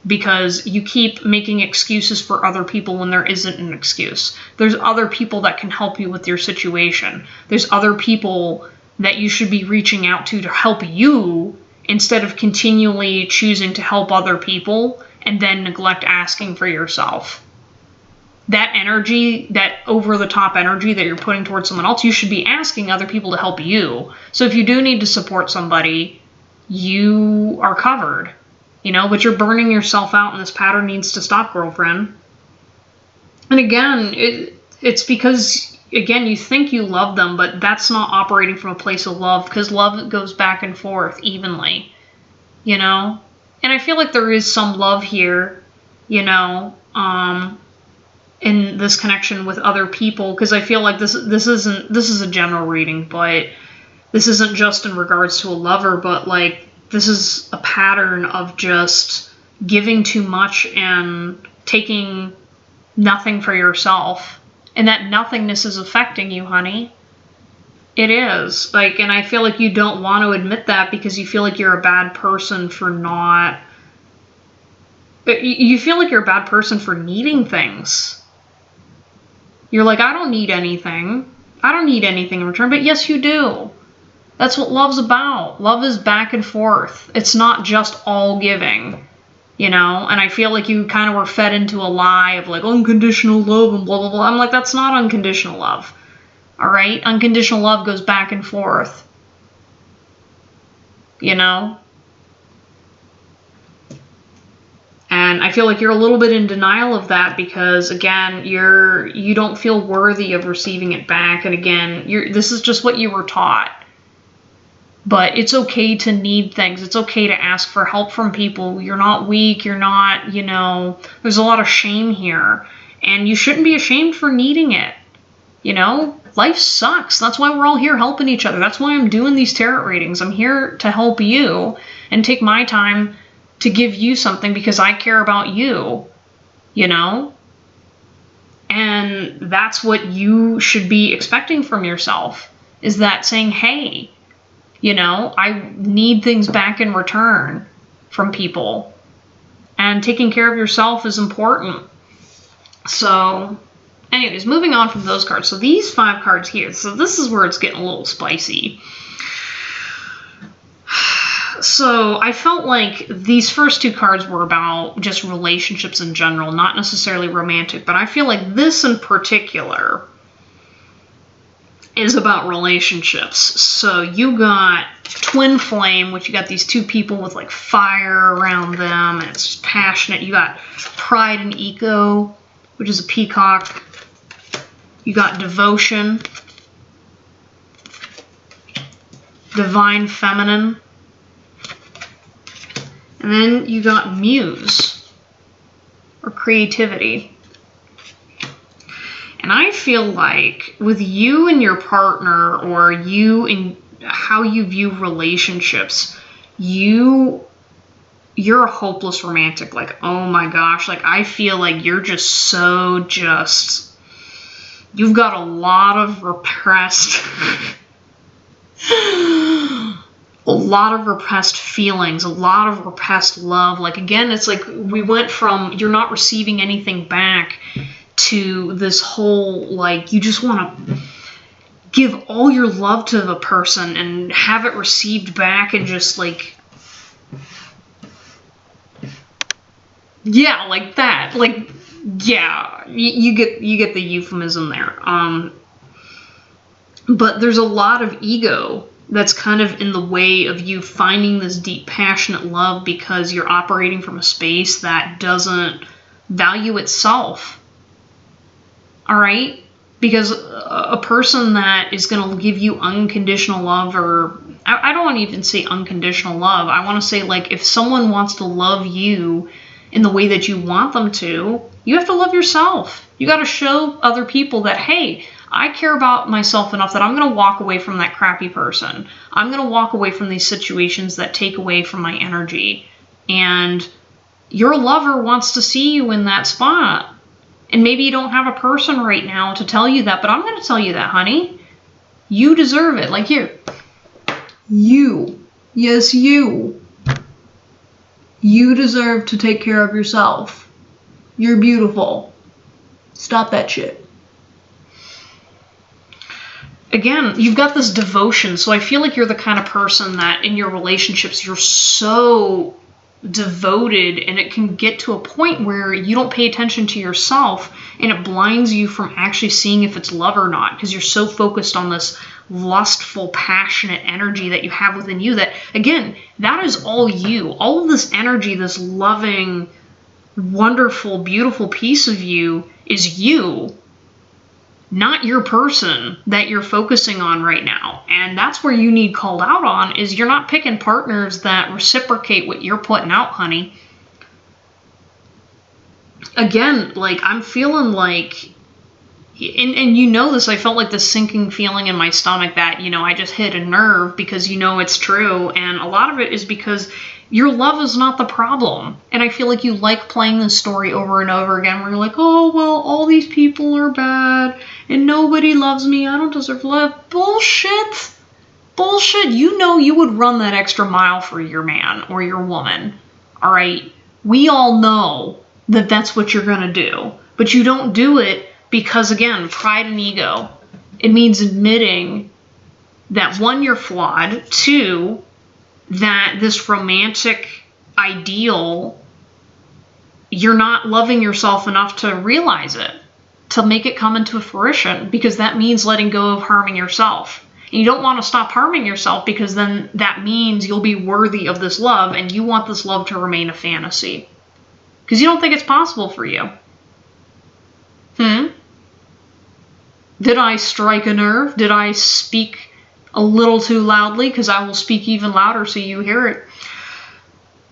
Because you keep making excuses for other people when there isn't an excuse. There's other people that can help you with your situation. There's other people that you should be reaching out to help you, instead of continually choosing to help other people and then neglect asking for yourself. That energy, that over-the-top energy that you're putting towards someone else, you should be asking other people to help you. So if you do need to support somebody, you are covered. But you're burning yourself out, and this pattern needs to stop, girlfriend. And again, it's because, again, you think you love them, but that's not operating from a place of love, because love goes back and forth evenly, And I feel like there is some love here, in this connection with other people, because I feel like this is a general reading, but this isn't just in regards to a lover, but like, this is a pattern of just giving too much and taking nothing for yourself. And that nothingness is affecting you, honey. It is. And I feel like you don't want to admit that because you feel like you're a bad person for not... You feel like you're a bad person for needing things. You're like, I don't need anything. I don't need anything in return. But yes, you do. That's what love's about. Love is back and forth. It's not just all giving, And I feel like you kind of were fed into a lie of like unconditional love and blah, blah, blah. I'm like, that's not unconditional love. All right? Unconditional love goes back and forth. And I feel like you're a little bit in denial of that because, again, you don't feel worthy of receiving it back. And again, this is just what you were taught. But it's okay to need things. It's okay to ask for help from people. You're not weak. You're not, there's a lot of shame here. And you shouldn't be ashamed for needing it. Life sucks. That's why we're all here helping each other. That's why I'm doing these tarot readings. I'm here to help you and take my time to give you something because I care about you, And that's what you should be expecting from yourself, is that saying, hey, I need things back in return from people. And taking care of yourself is important. So, anyways, moving on from those cards. So these 5 cards here. So this is where it's getting a little spicy. So I felt like these first 2 cards were about just relationships in general, not necessarily romantic. But I feel like this in particular is about relationships. So you got Twin Flame, which you got these 2 people with like fire around them, and it's passionate. You got Pride and Eco, which is a peacock. You got Devotion, Divine Feminine, and then you got Muse. or creativity. And I feel like with you and your partner, or you and how you view relationships, you're a hopeless romantic. Like, oh my gosh, like I feel like you're you've got a lot of repressed feelings, a lot of repressed love. Like, again, it's like we went from you're not receiving anything back to this whole, like, you just want to give all your love to the person and have it received back, and just like, yeah, like that. Like, yeah, you get the euphemism there. But there's a lot of ego that's kind of in the way of you finding this deep, passionate love, because you're operating from a space that doesn't value itself. All right? Because a person that is going to give you unconditional love, or I don't want to even say unconditional love. I want to say, like, if someone wants to love you in the way that you want them to, you have to love yourself. You got to show other people that, hey, I care about myself enough that I'm going to walk away from that crappy person. I'm going to walk away from these situations that take away from my energy. And your lover wants to see you in that spot. And maybe you don't have a person right now to tell you that, but I'm going to tell you that, honey. You deserve it. Like, here. You. Yes, you. You deserve to take care of yourself. You're beautiful. Stop that shit. Again, you've got this devotion, so I feel like you're the kind of person that in your relationships, you're so devoted, and it can get to a point where you don't pay attention to yourself, and it blinds you from actually seeing if it's love or not, because you're so focused on this lustful, passionate energy that you have within you that, again, that is all you. All of this energy, this loving, wonderful, beautiful piece of you is you, not your person that you're focusing on right now. And that's where you need called out on, is you're not picking partners that reciprocate what you're putting out, honey. Again, like, I'm feeling like, and you know this, I felt like this sinking feeling in my stomach that, you know, I just hit a nerve, because you know it's true. And a lot of it is because your love is not the problem. And I feel like you like playing this story over and over again, where you're like, oh, well, all these people are bad and nobody loves me. I don't deserve love. Bullshit. Bullshit. You know you would run that extra mile for your man or your woman. All right? We all know that that's what you're going to do. But you don't do it because, again, pride and ego. It means admitting that, one, you're flawed. Two, that this romantic ideal, you're not loving yourself enough to realize it, to make it come into fruition, because that means letting go of harming yourself. And you don't want to stop harming yourself, because then that means you'll be worthy of this love, and you want this love to remain a fantasy. Because you don't think it's possible for you. Did I strike a nerve? Did I speak a little too loudly? Because I will speak even louder so you hear it.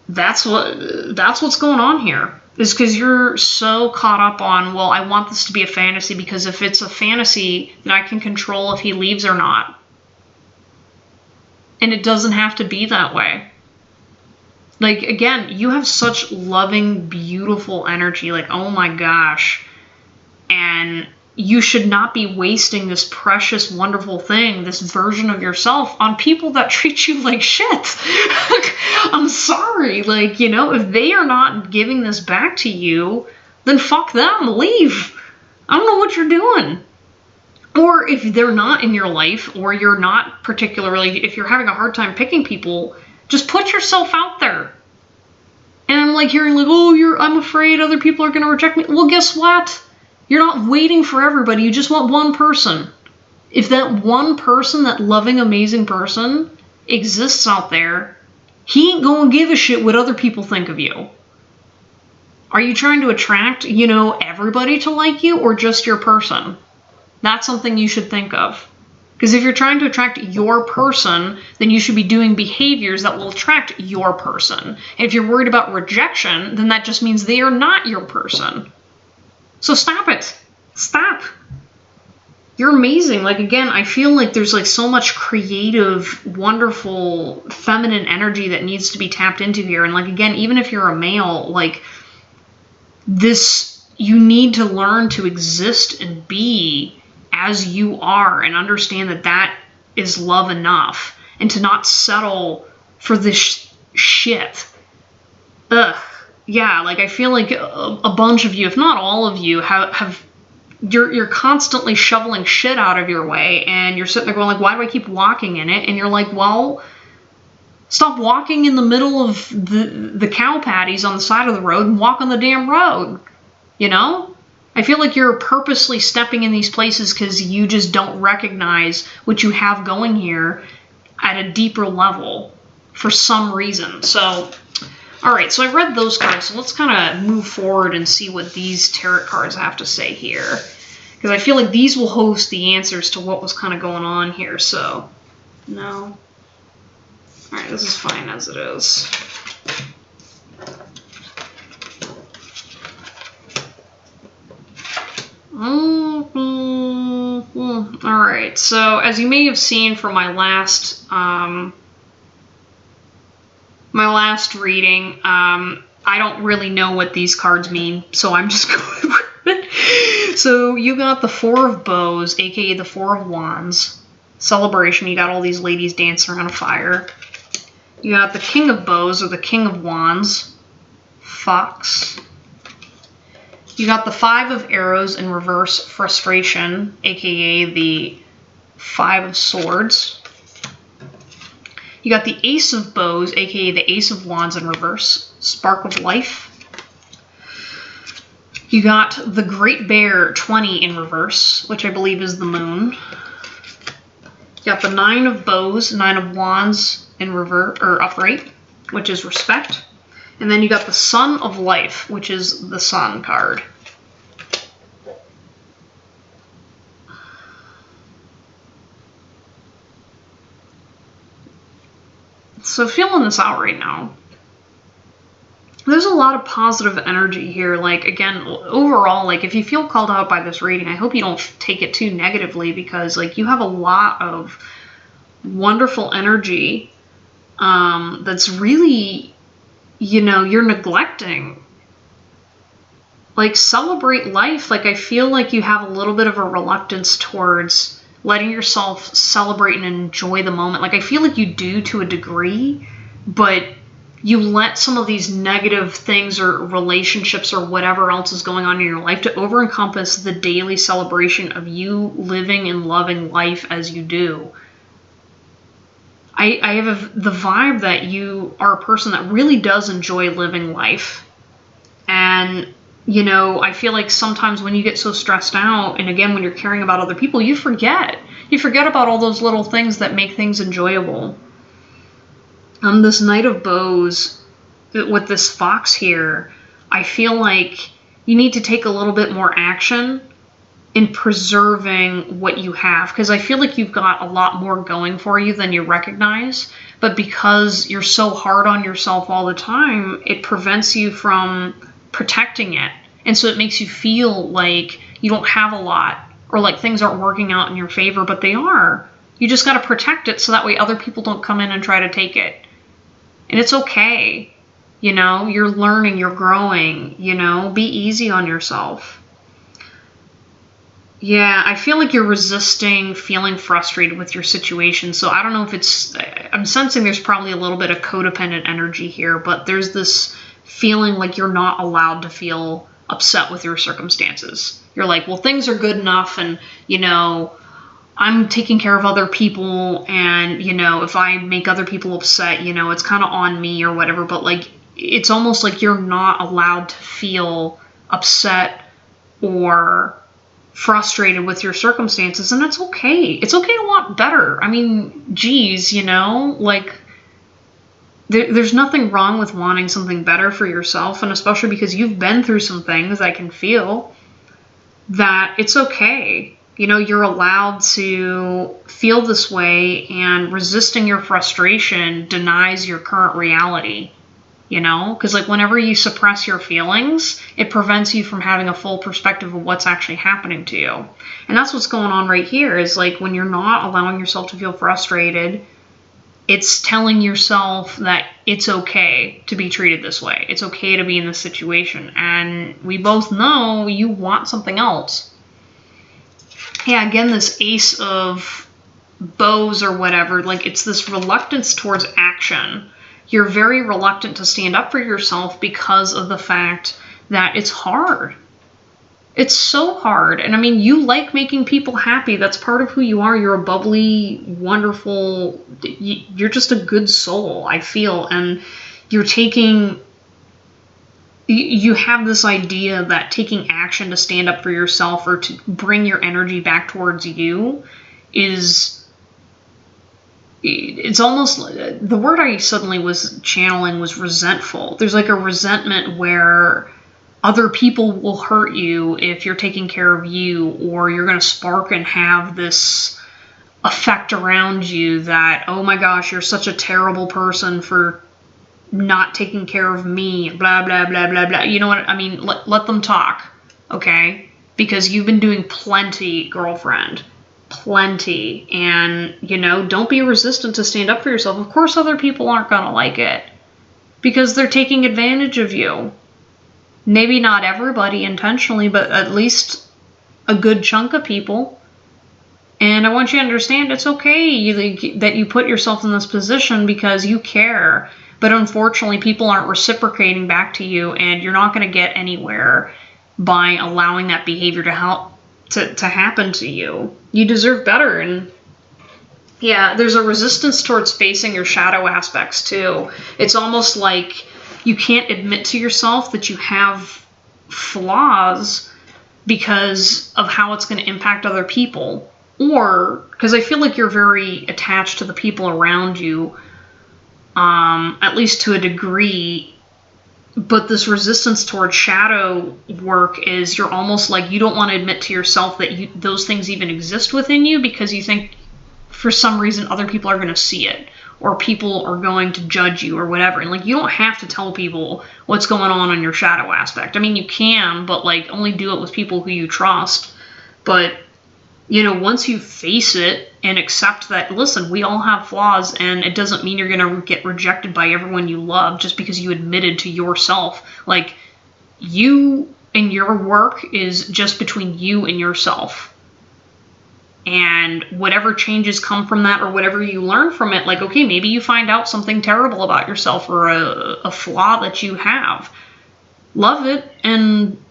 That's what's going on here. Is because you're so caught up on, well, I want this to be a fantasy, because if it's a fantasy, then I can control if he leaves or not. And it doesn't have to be that way. Like, again, you have such loving, beautiful energy. Like, oh my gosh. And you should not be wasting this precious, wonderful thing, this version of yourself, on people that treat you like shit. I'm sorry. Like, you know, if they are not giving this back to you, then fuck them. Leave. I don't know what you're doing. Or if they're not in your life, or you're not particularly, if you're having a hard time picking people, just put yourself out there. And I'm like hearing like, oh, I'm afraid other people are going to reject me. Well, guess what? You're not waiting for everybody. You just want one person. If that one person, that loving, amazing person, exists out there, he ain't going to give a shit what other people think of you. Are you trying to attract, you know, everybody to like you, or just your person? That's something you should think of. Because if you're trying to attract your person, then you should be doing behaviors that will attract your person. And if you're worried about rejection, then that just means they are not your person. So stop it. Stop. You're amazing. Like, again, I feel like there's like so much creative, wonderful, feminine energy that needs to be tapped into here. And like, again, even if you're a male, like this, you need to learn to exist and be as you are and understand that that is love enough, and to not settle for this shit. Ugh. Yeah, like I feel like a bunch of you, if not all of you, have you're constantly shoveling shit out of your way, and you're sitting there going like, why do I keep walking in it? And you're like, well, stop walking in the middle of the cow patties on the side of the road and walk on the damn road. You know? I feel like you're purposely stepping in these places because you just don't recognize what you have going here at a deeper level for some reason. So, all right, so I read those cards. So let's kind of move forward and see what these tarot cards have to say here. Because I feel like these will host the answers to what was kind of going on here. So, no. All right, this is fine as it is. Alright, so as you may have seen from my last reading, I don't really know what these cards mean, so I'm just going with it. So you got the Four of Bows, aka the Four of Wands. Celebration, you got all these ladies dancing around a fire. You got the King of Bows, or the King of Wands. Fox. You got the Five of Arrows in reverse, frustration, aka the Five of Swords. You got the Ace of Bows, aka the Ace of Wands in reverse, spark of life. You got the Great Bear 20 in reverse, which I believe is the moon. You got the Nine of Bows, Nine of Wands in reverse, or upright, which is respect. And then you got the Sun of Life, which is the Sun card. So feeling this out right now. There's a lot of positive energy here. Like, again, overall, like, if you feel called out by this reading, I hope you don't take it too negatively, because, like, you have a lot of wonderful energy that's really, you know, you're neglecting. Like, celebrate life. Like, I feel like you have a little bit of a reluctance towards letting yourself celebrate and enjoy the moment. Like, I feel like you do to a degree, but you let some of these negative things or relationships or whatever else is going on in your life to over-encompass the daily celebration of you living and loving life as you do. I have the vibe that you are a person that really does enjoy living life. And, you know, I feel like sometimes when you get so stressed out, and again, when you're caring about other people, you forget. You forget about all those little things that make things enjoyable. This Knight of Bows, with this fox here, I feel like you need to take a little bit more action in preserving what you have, because I feel like you've got a lot more going for you than you recognize, but because you're so hard on yourself all the time, it prevents you from protecting it. And so it makes you feel like you don't have a lot, or like things aren't working out in your favor, but they are. You just got to protect it so that way other people don't come in and try to take it. And it's okay. You know, you're learning, you're growing, you know, be easy on yourself. Yeah, I feel like you're resisting feeling frustrated with your situation. So I don't know if it's, I'm sensing there's probably a little bit of codependent energy here, but there's this feeling like you're not allowed to feel upset with your circumstances. You're like, well, things are good enough, and, you know, I'm taking care of other people, and, you know, if I make other people upset, you know, it's kind of on me or whatever, but, like, it's almost like you're not allowed to feel upset or frustrated with your circumstances, and it's okay. It's okay to want better. I mean, geez, you know, like, there's nothing wrong with wanting something better for yourself, and especially because you've been through some things, I can feel that it's okay. You know, you're allowed to feel this way, and resisting your frustration denies your current reality. You know, because like whenever you suppress your feelings, it prevents you from having a full perspective of what's actually happening to you. And that's what's going on right here, is like when you're not allowing yourself to feel frustrated, it's telling yourself that it's okay to be treated this way. It's okay to be in this situation. And we both know you want something else. Yeah, again, this Ace of Bows or whatever, like it's this reluctance towards action. You're very reluctant to stand up for yourself because of the fact that it's hard. It's so hard. And I mean, you like making people happy. That's part of who you are. You're a bubbly, wonderful, you're just a good soul, I feel. And you're you have this idea that taking action to stand up for yourself or to bring your energy back towards you it's almost, the word I suddenly was channeling was resentful. There's like a resentment where other people will hurt you if you're taking care of you, or you're going to spark and have this effect around you that, oh my gosh, you're such a terrible person for not taking care of me, blah, blah, blah, blah, blah. You know what I mean? Let them talk, okay? Because you've been doing plenty, girlfriend. Plenty. And, you know, don't be resistant to stand up for yourself. Of course other people aren't going to like it, because they're taking advantage of you. Maybe not everybody intentionally, but at least a good chunk of people. And I want you to understand it's okay that you put yourself in this position because you care. But unfortunately, people aren't reciprocating back to you, and you're not going to get anywhere by allowing that behavior to happen to you. You deserve better. And yeah, there's a resistance towards facing your shadow aspects too. It's almost like you can't admit to yourself that you have flaws because of how it's going to impact other people. Or because I feel like you're very attached to the people around you, at least to a degree. But this resistance towards shadow work is you're almost like you don't want to admit to yourself that those things even exist within you, because you think for some reason other people are going to see it, or people are going to judge you or whatever. And like, you don't have to tell people what's going on your shadow aspect. I mean, you can, but like only do it with people who you trust. But you know, once you face it and accept that, listen, we all have flaws, and it doesn't mean you're going to get rejected by everyone you love just because you admitted to yourself. Like, you and your work is just between you and yourself. And whatever changes come from that, or whatever you learn from it, like, okay, maybe you find out something terrible about yourself, or a flaw that you have. Love it and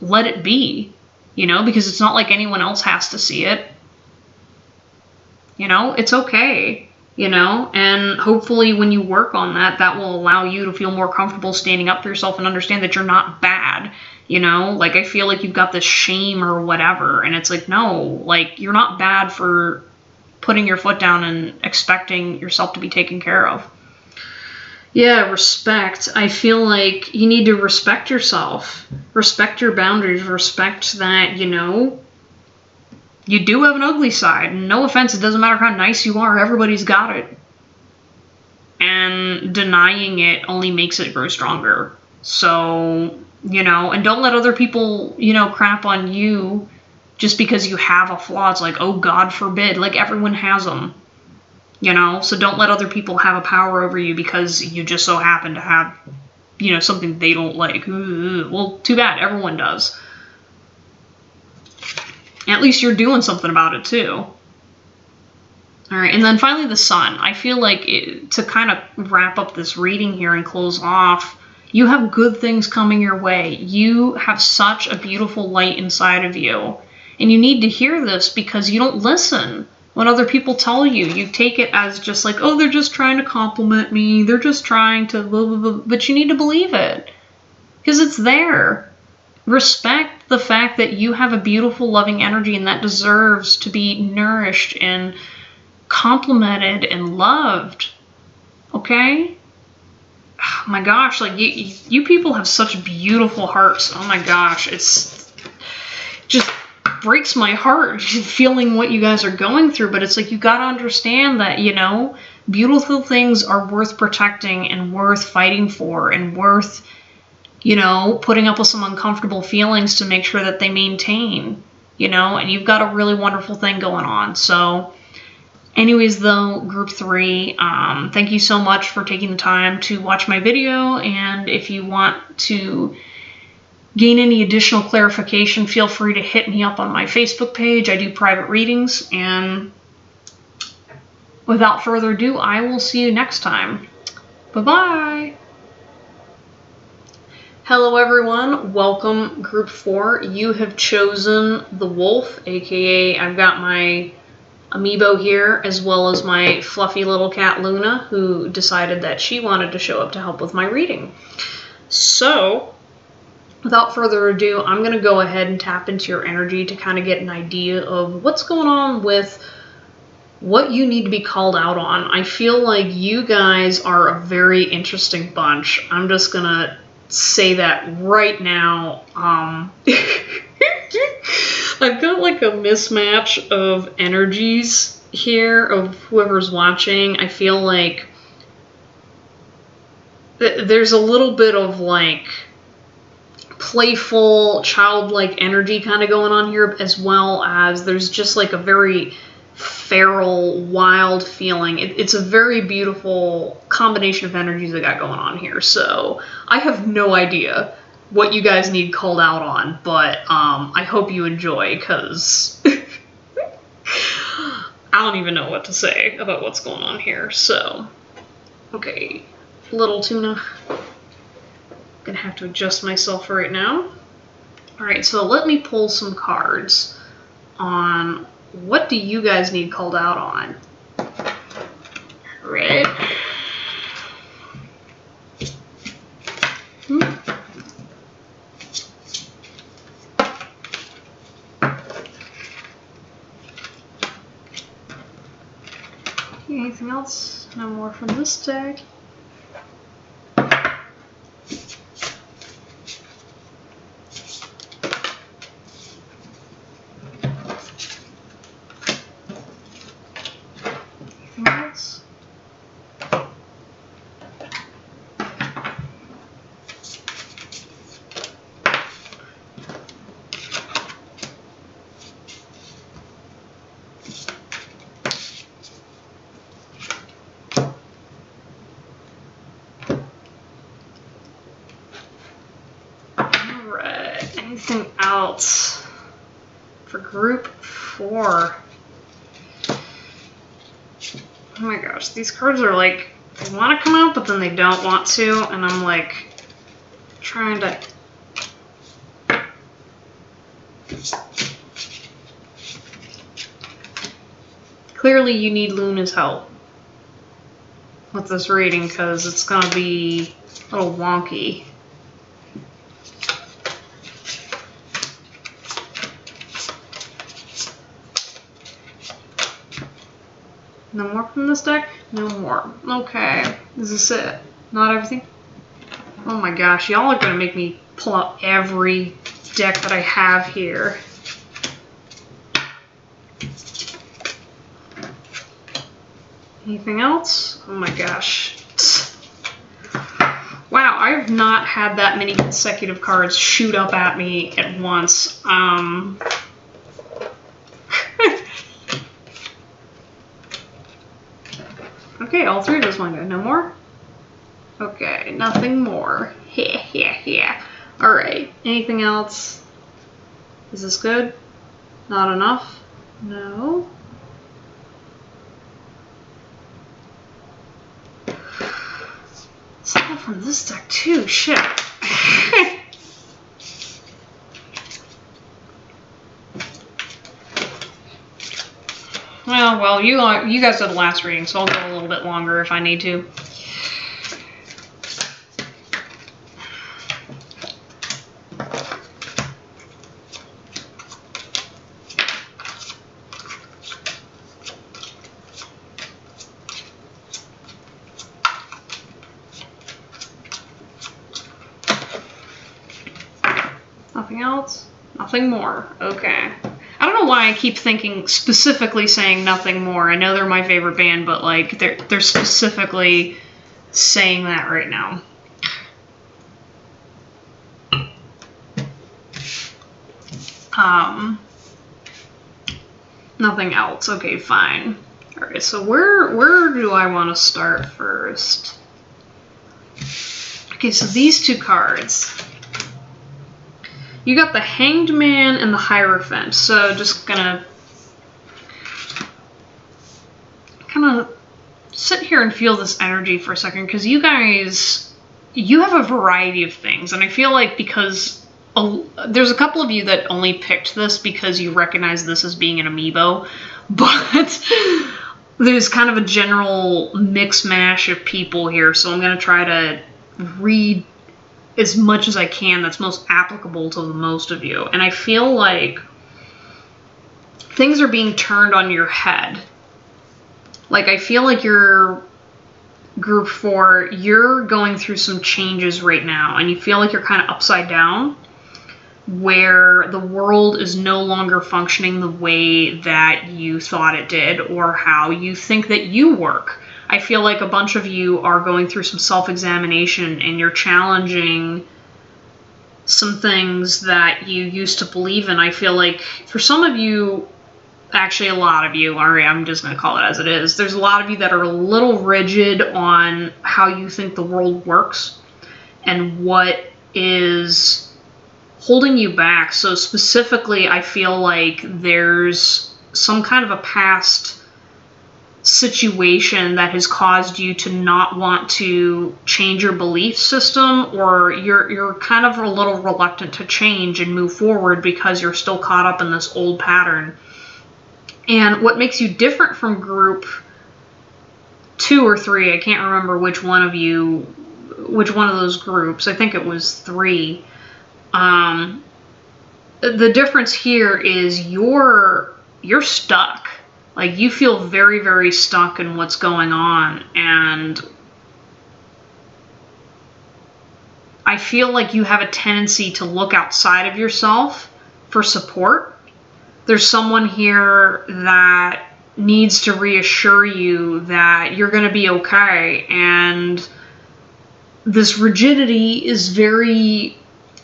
let it be. You know, because it's not like anyone else has to see it. You know, it's okay. You know, and hopefully when you work on that, that will allow you to feel more comfortable standing up for yourself and understand that you're not bad. You know, like I feel like you've got this shame or whatever, and it's like, no, like you're not bad for putting your foot down and expecting yourself to be taken care of. Yeah, respect. I feel like you need to respect yourself. Respect your boundaries. Respect that, you know, you do have an ugly side. No offense, it doesn't matter how nice you are. Everybody's got it. And denying it only makes it grow stronger. So, you know, and don't let other people, you know, crap on you just because you have a flaw. It's like, oh, God forbid. Like, everyone has them. You know, so don't let other people have a power over you because you just so happen to have, you know, something they don't like. Well, too bad. Everyone does. At least you're doing something about it too. All right, and then finally the Sun. I feel like to kind of wrap up this reading here and close off, you have good things coming your way. You have such a beautiful light inside of you. And you need to hear this because you don't listen. When other people tell you, you take it as just like, oh, they're just trying to compliment me. They're just trying to blah, blah, blah. But you need to believe it because it's there. Respect the fact that you have a beautiful, loving energy, and that deserves to be nourished and complimented and loved. Okay? Oh my gosh, like you people have such beautiful hearts. Oh my gosh, it's just breaks my heart feeling what you guys are going through, but it's like you gotta understand that, you know, beautiful things are worth protecting and worth fighting for and worth, you know, putting up with some uncomfortable feelings to make sure that they maintain, you know, and you've got a really wonderful thing going on. So anyways, though, group 3, thank you so much for taking the time to watch my video, and if you want to gain any additional clarification, feel free to hit me up on my Facebook page. I do private readings, and without further ado, I will see you next time. Bye-bye! Hello everyone, welcome group 4. You have chosen the wolf, aka I've got my amiibo here, as well as my fluffy little cat Luna, who decided that she wanted to show up to help with my reading. So, without further ado, I'm going to go ahead and tap into your energy to kind of get an idea of what's going on with what you need to be called out on. I feel like you guys are a very interesting bunch. I'm just going to say that right now. I've got like a mismatch of energies here of whoever's watching. I feel like there's a little bit of like playful, childlike energy kind of going on here, as well as there's just like a very feral, wild feeling. It's a very beautiful combination of energies I got going on here. So I have no idea what you guys need called out on, but I hope you enjoy, because I don't even know what to say about what's going on here. So, okay, little tuna. Gonna have to adjust myself right now. Alright, so let me pull some cards on what do you guys need called out on. Right? Anything else? No more from this deck. Anything else? Anything else for group 4? Oh my gosh, these cards are like, they want to come out, but then they don't want to, and I'm like trying to... Clearly you need Luna's help with this reading, because it's going to be a little wonky. No more from this deck? No more. Okay. Is this it? Not everything? Oh my gosh, y'all are going to make me pull out every deck that I have here. Anything else? Oh my gosh. Wow, I have not had that many consecutive cards shoot up at me at once. Okay, all 3 of those want to go. No more? Okay, nothing more. Yeah. Alright, anything else? Is this good? Not enough? No. Something from this deck too, shit. Well, you guys are the last reading, so I'll go a little bit longer if I need to. Nothing else? Nothing more. Okay. I don't know why I keep thinking specifically saying Nothing More. I know they're my favorite band, but like they're specifically saying that right now. Nothing else. Okay, fine. Alright, so where do I want to start first? Okay, so these two cards. You got the Hanged Man and the Hierophant. So just gonna kind of sit here and feel this energy for a second, because you guys, you have a variety of things, and I feel like because there's a couple of you that only picked this because you recognize this as being an amiibo, but there's kind of a general mix mash of people here, so I'm going to try to read as much as I can that's most applicable to the most of you. And I feel like things are being turned on your head. Like, I feel like you're group 4, you're going through some changes right now, and you feel like you're kind of upside down, where the world is no longer functioning the way that you thought it did or how you think that you work. I feel like a bunch of you are going through some self-examination, and you're challenging some things that you used to believe in. I feel like for some of you, actually a lot of you, alright, I'm just going to call it as it is, there's a lot of you that are a little rigid on how you think the world works and what is holding you back. So specifically, I feel like there's some kind of a past situation that has caused you to not want to change your belief system, or you're kind of a little reluctant to change and move forward because you're still caught up in this old pattern. And what makes you different from group 2 or 3, I can't remember which one of those groups, I think it was 3. The difference here is you're stuck. Like, you feel very, very stuck in what's going on, and I feel like you have a tendency to look outside of yourself for support. There's someone here that needs to reassure you that you're going to be okay, and this rigidity is very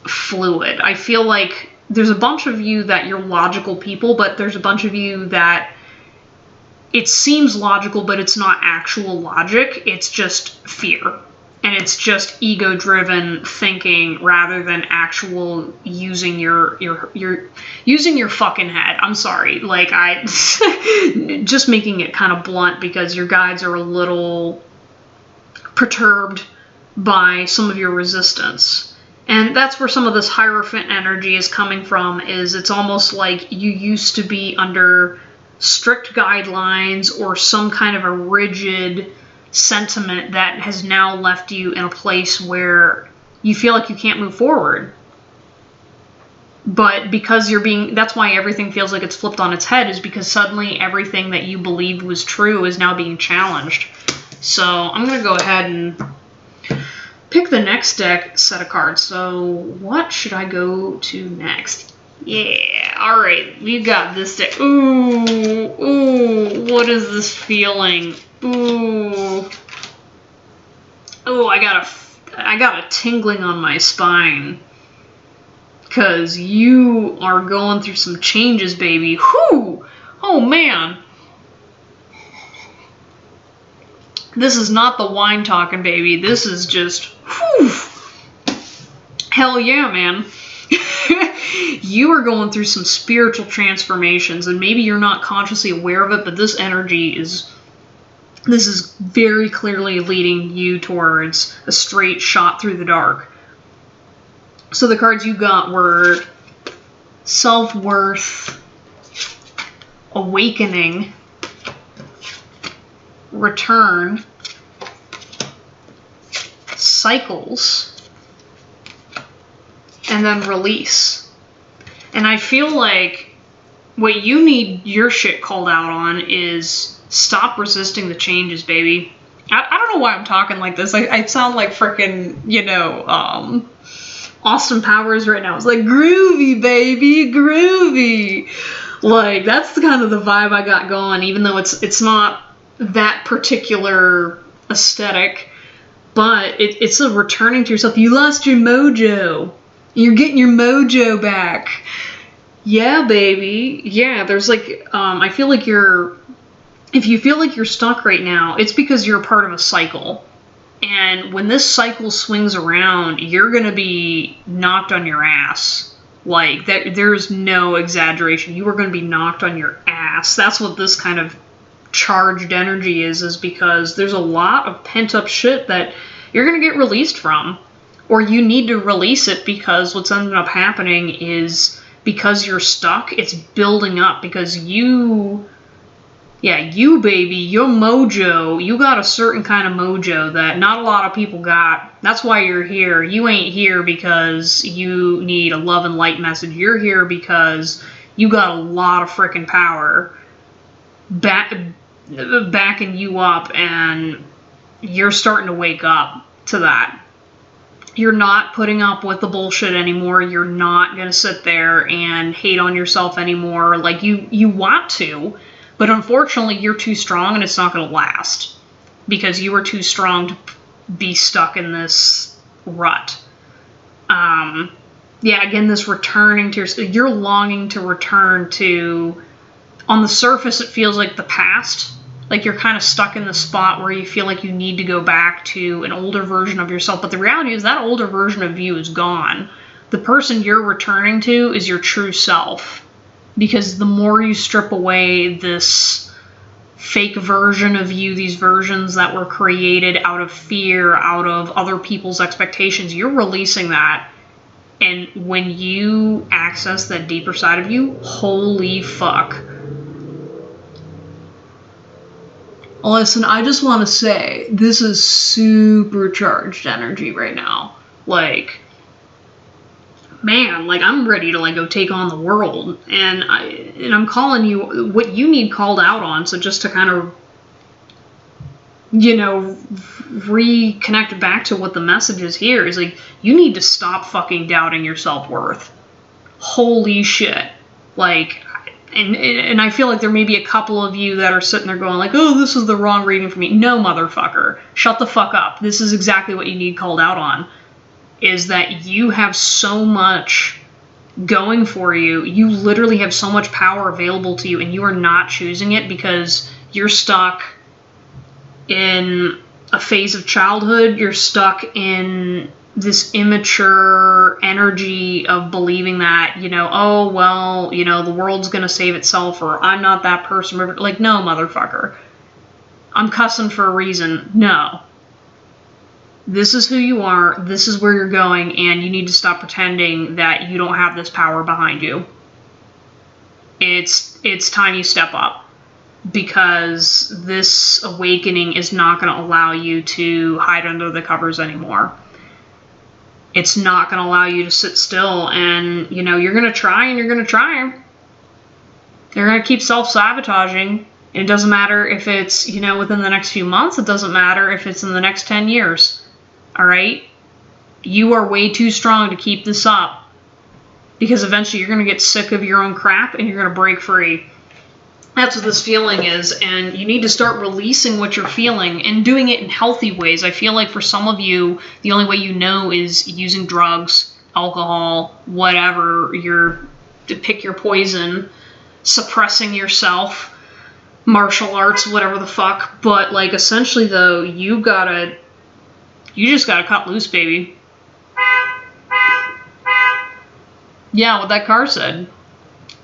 fluid. I feel like there's a bunch of you that you're logical people, but there's a bunch of you that it seems logical, but it's not actual logic. It's just fear. And it's just ego-driven thinking rather than actual using your using your fucking head. I'm sorry. Like, I just making it kind of blunt, because your guides are a little perturbed by some of your resistance. And that's where some of this Hierophant energy is coming from, is it's almost like you used to be under strict guidelines or some kind of a rigid sentiment that has now left you in a place where you feel like you can't move forward. But because that's why everything feels like it's flipped on its head, is because suddenly everything that you believed was true is now being challenged. So I'm going to go ahead and pick the next set of cards. So what should I go to next? Yeah, alright, we've got this deck. Ooh, what is this feeling? Ooh, I got a tingling on my spine, because you are going through some changes, baby. Whew! Oh man, this is not the wine talking, baby. This is just, whew, hell yeah, man. You are going through some spiritual transformations, and maybe you're not consciously aware of it, but this energy is very clearly leading you towards a straight shot through the dark. So the cards you got were Self-Worth, Awakening, Return, Cycles, and then Release. And I feel like what you need your shit called out on is stop resisting the changes, baby. I don't know why I'm talking like this. I sound like frickin', Austin Powers right now. It's like, groovy, baby, groovy. Like, that's the kind of the vibe I got going, even though it's not that particular aesthetic, but it's a returning to yourself. You lost your mojo. You're getting your mojo back. Yeah, baby. Yeah, there's like, I feel like if you feel like you're stuck right now, it's because you're a part of a cycle. And when this cycle swings around, you're going to be knocked on your ass. Like, there's no exaggeration. You are going to be knocked on your ass. That's what this kind of charged energy is because there's a lot of pent-up shit that you're going to get released from. Or you need to release it because what's ended up happening is because you're stuck, it's building up because you baby, your mojo, you got a certain kind of mojo that not a lot of people got. That's why you're here. You ain't here because you need a love and light message. You're here because you got a lot of freaking power backing you up, and you're starting to wake up to that. You're not putting up with the bullshit anymore. You're not going to sit there and hate on yourself anymore like you want to. But unfortunately, you're too strong and it's not going to last because you are too strong to be stuck in this rut. Again, this returning to you're longing to return to, on the surface, it feels like the past. Like you're kind of stuck in the spot where you feel like you need to go back to an older version of yourself. But the reality is that older version of you is gone. The person you're returning to is your true self. Because the more you strip away this fake version of you, these versions that were created out of fear, out of other people's expectations, you're releasing that. And when you access that deeper side of you, holy fuck. Listen, I just want to say, this is supercharged energy right now. Like, man, like I'm ready to like go take on the world, and I'm calling you what you need called out on. So just to kind of, reconnect back to what the message is here is like you need to stop fucking doubting your self-worth. Holy shit. Like, and I feel like there may be a couple of you that are sitting there going like, oh, this is the wrong reading for me. No, motherfucker, shut the fuck up. This is exactly what you need called out on. Is that you have so much going for you. You literally have so much power available to you, and you are not choosing it because you're stuck in a phase of childhood. You're stuck in this immature energy of believing that, oh, well, the world's going to save itself, or I'm not that person. Like, no, motherfucker. I'm cussing for a reason. No. This is who you are, this is where you're going, and you need to stop pretending that you don't have this power behind you. It's time you step up, because this awakening is not going to allow you to hide under the covers anymore. It's not going to allow you to sit still, and, you're going to try, and you're going to try. You're going to keep self-sabotaging. It doesn't matter if it's, within the next few months. It doesn't matter if it's in the next 10 years. All right? You are way too strong to keep this up because eventually you're going to get sick of your own crap and you're going to break free. That's what this feeling is, and you need to start releasing what you're feeling and doing it in healthy ways. I feel like for some of you, the only way is using drugs, alcohol, whatever, to pick your poison, suppressing yourself, martial arts, whatever the fuck. But like essentially though, you just gotta cut loose, baby. Yeah, what that car said.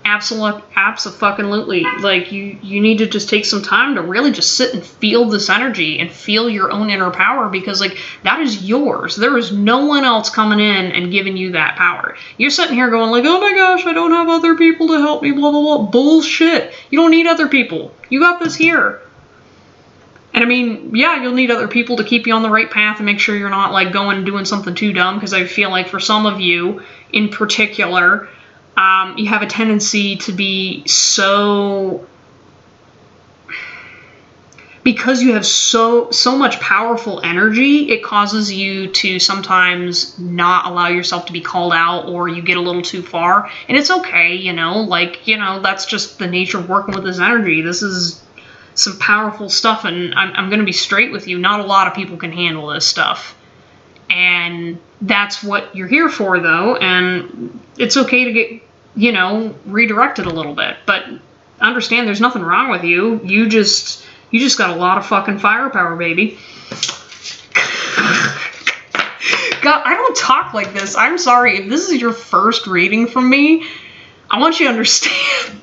Abso-fucking-lutely. Like, you need to just take some time to really just sit and feel this energy and feel your own inner power, because, like, that is yours. There is no one else coming in and giving you that power. You're sitting here going like, oh my gosh, I don't have other people to help me, blah, blah, blah. Bullshit. You don't need other people. You got this here. And I mean, yeah, you'll need other people to keep you on the right path and make sure you're not like going and doing something too dumb, because I feel like for some of you in particular, you have a tendency to be so because you have so much powerful energy, it causes you to sometimes not allow yourself to be called out, or you get a little too far. And it's okay, you know, like, you know, that's just the nature of working with this energy. This is some powerful stuff, and I'm going to be straight with you. Not a lot of people can handle this stuff. And that's what you're here for, though. And it's okay to get, you know, redirected a little bit. But understand there's nothing wrong with you. You just got a lot of fucking firepower, baby. God, I don't talk like this. I'm sorry. If this is your first reading from me, I want you to understand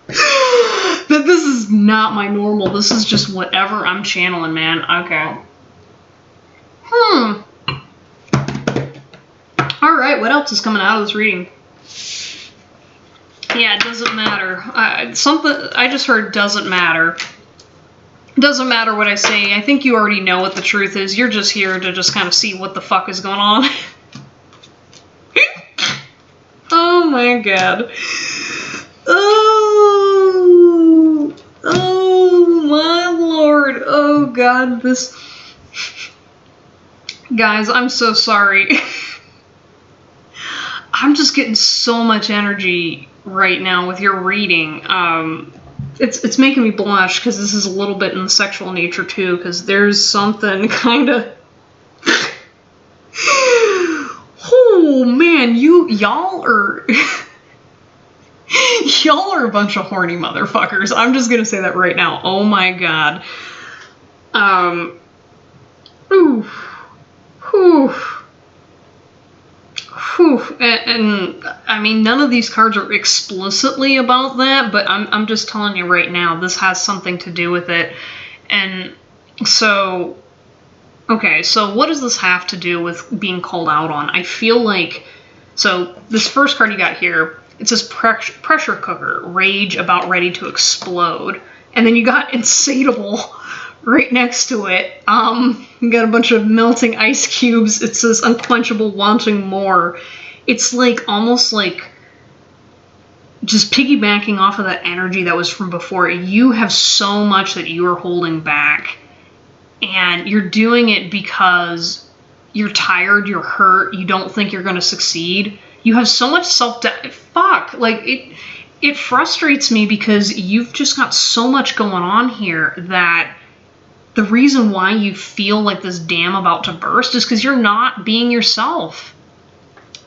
that this is not my normal. This is just whatever I'm channeling, man. Okay. Alright, what else is coming out of this reading? Yeah, it doesn't matter. Something I just heard doesn't matter. Doesn't matter what I say. I think you already know what the truth is. You're just here to just kind of see what the fuck is going on. Oh my god. Oh my lord. Oh god, this... Guys, I'm so sorry. I'm just getting so much energy right now with your reading. It's making me blush because this is a little bit in the sexual nature too, because there's something kind of... Oh man, y'all are... Y'all are a bunch of horny motherfuckers. I'm just gonna say that right now. Oh my god. Ooh. Whew. Whew. And I mean, none of these cards are explicitly about that, but I'm just telling you right now, this has something to do with it. And so, okay, so what does this have to do with being called out on? I feel like, so this first card you got here, it says pressure cooker, rage about ready to explode. And then you got insatiable right next to it. You got a bunch of melting ice cubes. It says unquenchable, wanting more. It's like almost like just piggybacking off of that energy that was from before. You have so much that you are holding back, and you're doing it because you're tired, you're hurt, you don't think you're going to succeed. You have so much self-doubt. Fuck, like it frustrates me because you've just got so much going on here that the reason why you feel like this dam about to burst is because you're not being yourself.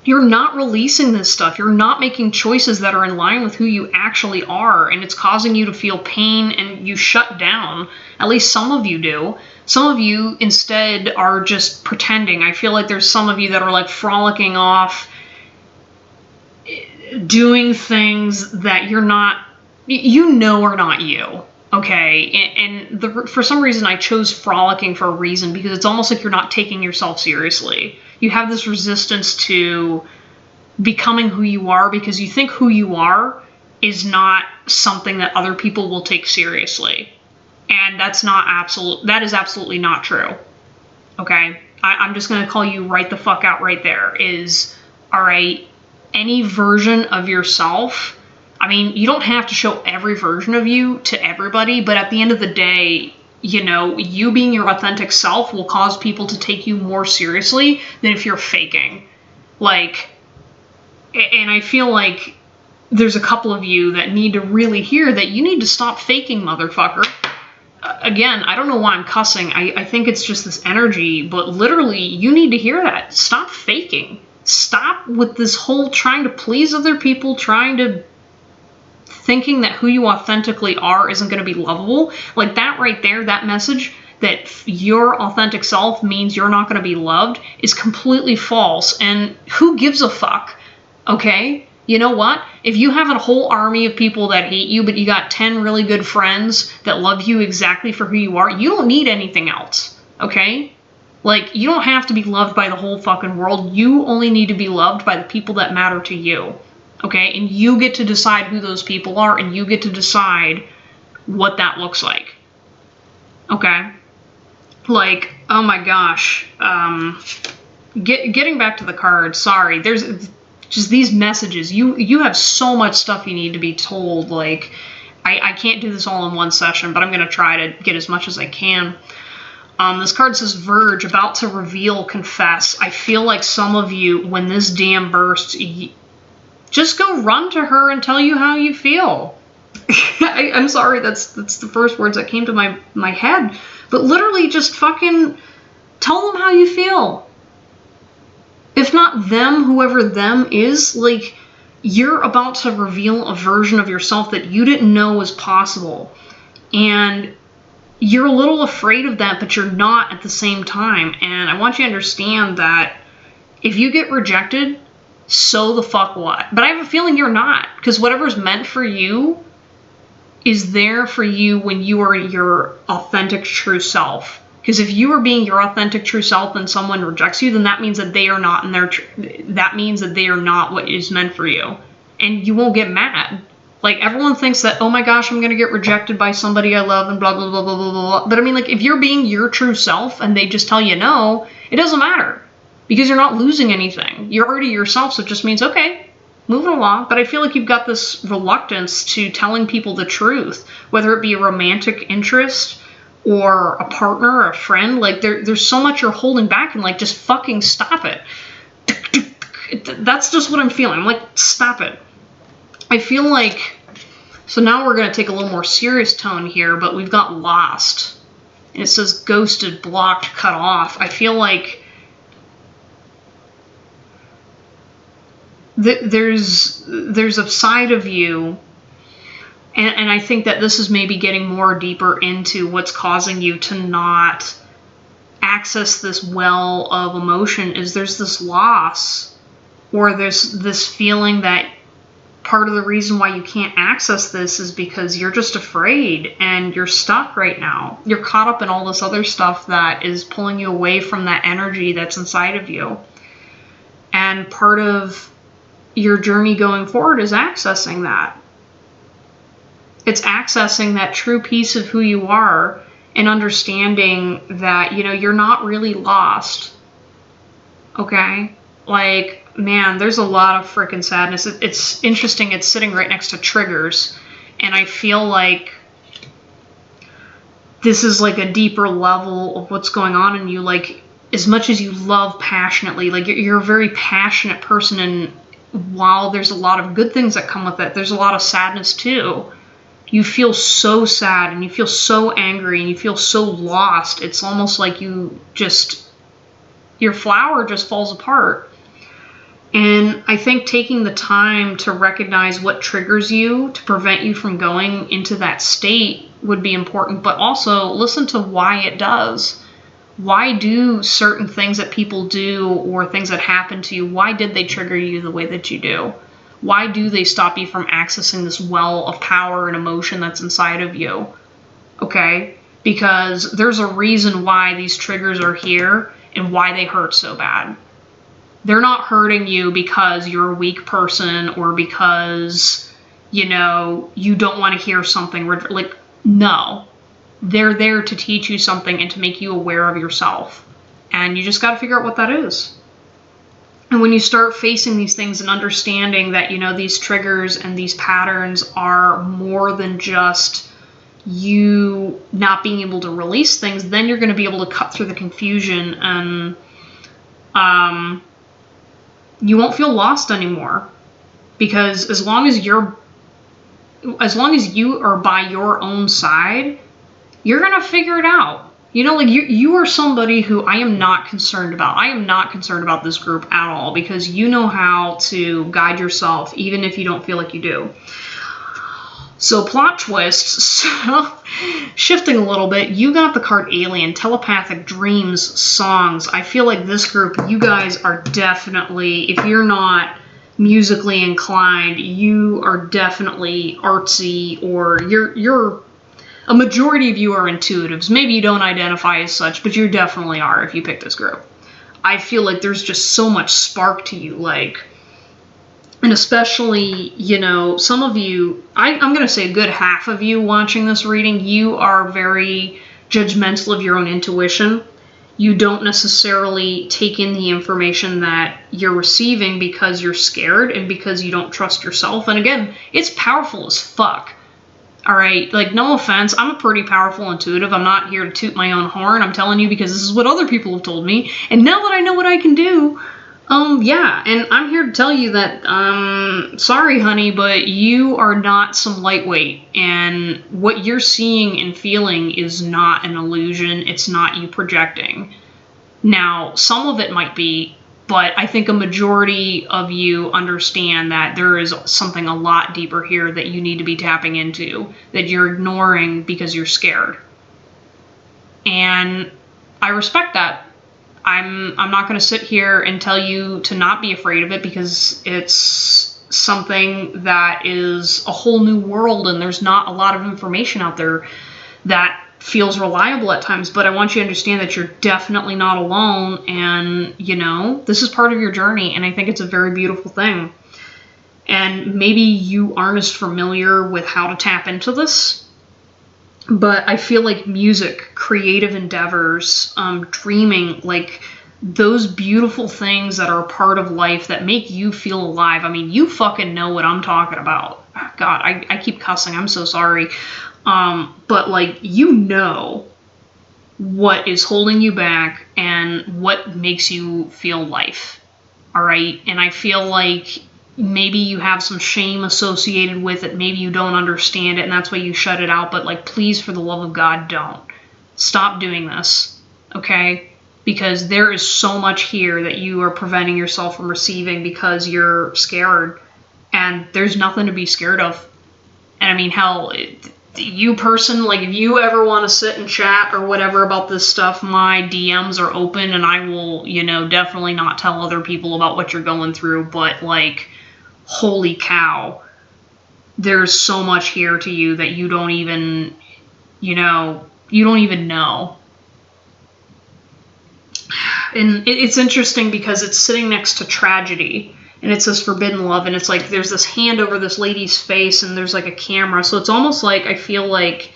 You're not releasing this stuff. You're not making choices that are in line with who you actually are, and it's causing you to feel pain, and you shut down. At least some of you do. Some of you instead are just pretending. I feel like there's some of you that are like frolicking off, doing things that you're not, you know, are not you. Okay, and for some reason I chose frolicking for a reason, because it's almost like you're not taking yourself seriously. You have this resistance to becoming who you are because you think who you are is not something that other people will take seriously. And that is absolutely not true. Okay, I'm just going to call you right the fuck out right there. All right, any version of yourself, I mean, you don't have to show every version of you to everybody, but at the end of the day, you know, you being your authentic self will cause people to take you more seriously than if you're faking. Like, and I feel like there's a couple of you that need to really hear that you need to stop faking, motherfucker. Again, I don't know why I'm cussing. I think it's just this energy, but literally, you need to hear that. Stop faking. Stop with this whole trying to please other people, thinking that who you authentically are isn't going to be lovable. Like that right there, that message that your authentic self means you're not going to be loved is completely false. And who gives a fuck? Okay? You know what? If you have a whole army of people that hate you, but you got 10 really good friends that love you exactly for who you are, you don't need anything else. Okay? Like, you don't have to be loved by the whole fucking world. You only need to be loved by the people that matter to you. Okay, and you get to decide who those people are, and you get to decide what that looks like. Okay? Like, oh my gosh. Getting back to the card, sorry, there's just these messages. You have so much stuff you need to be told. Like, I can't do this all in one session, but I'm going to try to get as much as I can. This card says Verge, about to reveal, confess. I feel like some of you, when this dam bursts, just go run to her and tell you how you feel. I'm sorry, that's the first words that came to my head. But literally just fucking tell them how you feel. If not them, whoever them is, like, you're about to reveal a version of yourself that you didn't know was possible. And you're a little afraid of that, but you're not at the same time. And I want you to understand that if you get rejected, so the fuck what? But I have a feeling you're not, because whatever's meant for you is there for you when you are your authentic true self. Because if you are being your authentic true self and someone rejects you, then that means that they are not that means that they are not what is meant for you. And you won't get mad. Like, everyone thinks that, oh my gosh, I'm going to get rejected by somebody I love and blah, blah, blah, blah, blah, blah. But I mean, like, if you're being your true self and they just tell you no, it doesn't matter. Because you're not losing anything. You're already yourself, so it just means, okay, moving along. But I feel like you've got this reluctance to telling people the truth, whether it be a romantic interest or a partner or a friend. Like, there's so much you're holding back, and like, just fucking stop it. That's just what I'm feeling. I'm like, stop it. I feel like, so now we're going to take a little more serious tone here, but we've got lost. And it says ghosted, blocked, cut off. I feel like there's a side of you, and I think that this is maybe getting more deeper into what's causing you to not access this well of emotion, is there's this loss, or there's this feeling that part of the reason why you can't access this is because you're just afraid and you're stuck right now. You're caught up in all this other stuff that is pulling you away from that energy that's inside of you. And part of your journey going forward is accessing that. It's accessing that true piece of who you are and understanding that, you know, you're not really lost. Okay? Like, man, there's a lot of freaking sadness. It's interesting. It's sitting right next to triggers. And I feel like this is like a deeper level of what's going on in you. Like, as much as you love passionately, like, you're a very passionate person, and while there's a lot of good things that come with it, there's a lot of sadness too. You feel so sad, and you feel so angry, and you feel so lost. It's almost like your flower just falls apart. And I think taking the time to recognize what triggers you to prevent you from going into that state would be important, but also listen to why it does. Why do certain things that people do or things that happen to you, why did they trigger you the way that you do? Why do they stop you from accessing this well of power and emotion that's inside of you? Okay? Because there's a reason why these triggers are here and why they hurt so bad. They're not hurting you because you're a weak person or because, you know, you don't want to hear something. Like, no. They're there to teach you something and to make you aware of yourself. And you just got to figure out what that is. And when you start facing these things and understanding that, you know, these triggers and these patterns are more than just you not being able to release things, then you're going to be able to cut through the confusion, and you won't feel lost anymore. Because as long as you are by your own side, you're going to figure it out. You know, like, you are somebody who I am not concerned about. I am not concerned about this group at all, because you know how to guide yourself, even if you don't feel like you do. So, plot twists. So, shifting a little bit, you got the card Alien, telepathic dreams, songs. I feel like this group, you guys are definitely, if you're not musically inclined, you are definitely artsy, or you're a majority of you are intuitives. Maybe you don't identify as such, but you definitely are if you pick this group. I feel like there's just so much spark to you, like, and especially, you know, some of you, I'm going to say a good half of you watching this reading, you are very judgmental of your own intuition. You don't necessarily take in the information that you're receiving because you're scared and because you don't trust yourself. And again, it's powerful as fuck. All right, like, no offense, I'm a pretty powerful intuitive. I'm not here to toot my own horn. I'm telling you because this is what other people have told me. And now that I know what I can do, yeah, and I'm here to tell you that, sorry, honey, but you are not some lightweight. And what you're seeing and feeling is not an illusion. It's not you projecting. Now, some of it might be, but I think a majority of you understand that there is something a lot deeper here that you need to be tapping into, that you're ignoring because you're scared. And I respect that. I'm not going to sit here and tell you to not be afraid of it, because it's something that is a whole new world and there's not a lot of information out there that feels reliable at times. But I want you to understand that you're definitely not alone, and you know, this is part of your journey, and I think it's a very beautiful thing. And maybe you aren't as familiar with how to tap into this, but I feel like music, creative endeavors, dreaming, like those beautiful things that are a part of life that make you feel alive. I mean, you fucking know what I'm talking about. God, I keep cussing. I'm so sorry. But like, you know what is holding you back and what makes you feel life. All right. And I feel like maybe you have some shame associated with it. Maybe you don't understand it and that's why you shut it out. But like, please, for the love of God, don't. Stop doing this. Okay? Because there is so much here that you are preventing yourself from receiving because you're scared. And there's nothing to be scared of. And I mean, hell, you person, like, if you ever want to sit and chat or whatever about this stuff, my DMs are open and I will, you know, definitely not tell other people about what you're going through. But like, holy cow, there's so much here to you that you don't even, you don't even know. And it's interesting because it's sitting next to tragedy, and it says forbidden love, and it's like there's this hand over this lady's face and there's like a camera. So it's almost like, I feel like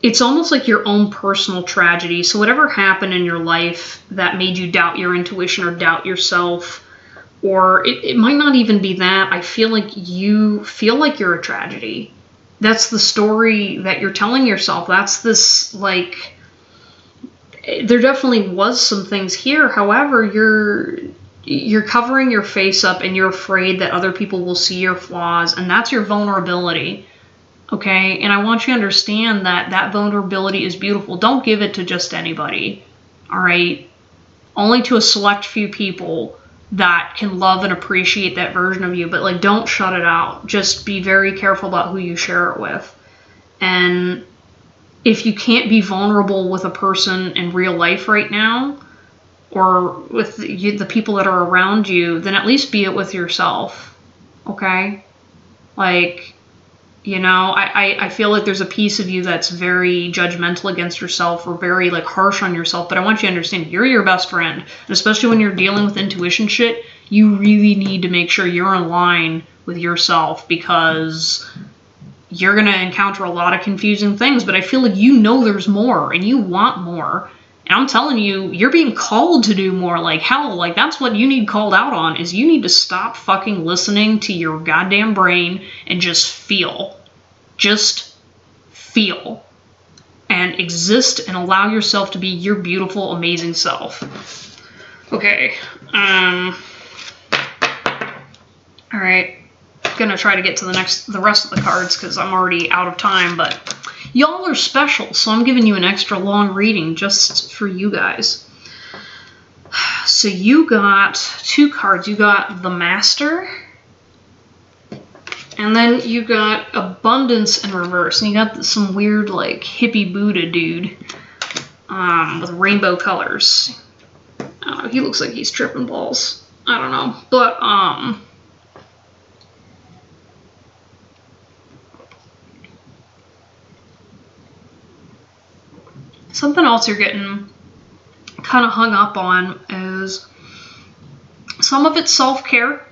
it's almost like your own personal tragedy. So whatever happened in your life that made you doubt your intuition or doubt yourself, or it might not even be that. I feel like you feel like you're a tragedy. That's the story that you're telling yourself. That's this, like, there definitely was some things here. However, you're covering your face up and you're afraid that other people will see your flaws, and that's your vulnerability. Okay? And I want you to understand that that vulnerability is beautiful. Don't give it to just anybody. All right? Only to a select few people that can love and appreciate that version of you. But like, don't shut it out. Just be very careful about who you share it with. And if you can't be vulnerable with a person in real life right now, or with the people that are around you, then at least be it with yourself. Okay? Like, you know, I feel like there's a piece of you that's very judgmental against yourself or very like harsh on yourself, but I want you to understand you're your best friend. And especially when you're dealing with intuition shit, you really need to make sure you're in line with yourself, because you're going to encounter a lot of confusing things, but I feel like you know there's more and you want more. And I'm telling you, you're being called to do more. Like, hell, like, that's what you need called out on, is you need to stop fucking listening to your goddamn brain and just feel. Just feel. And exist and allow yourself to be your beautiful, amazing self. Okay. Alright. Gonna try to get to the rest of the cards because I'm already out of time, but y'all are special, so I'm giving you an extra long reading just for you guys. So you got two cards. You got the Master, and then you got Abundance in reverse, and you got some weird like hippie Buddha dude with rainbow colors. I don't know, he looks like he's tripping balls. I don't know, but something else you're getting kind of hung up on is some of it's self-care.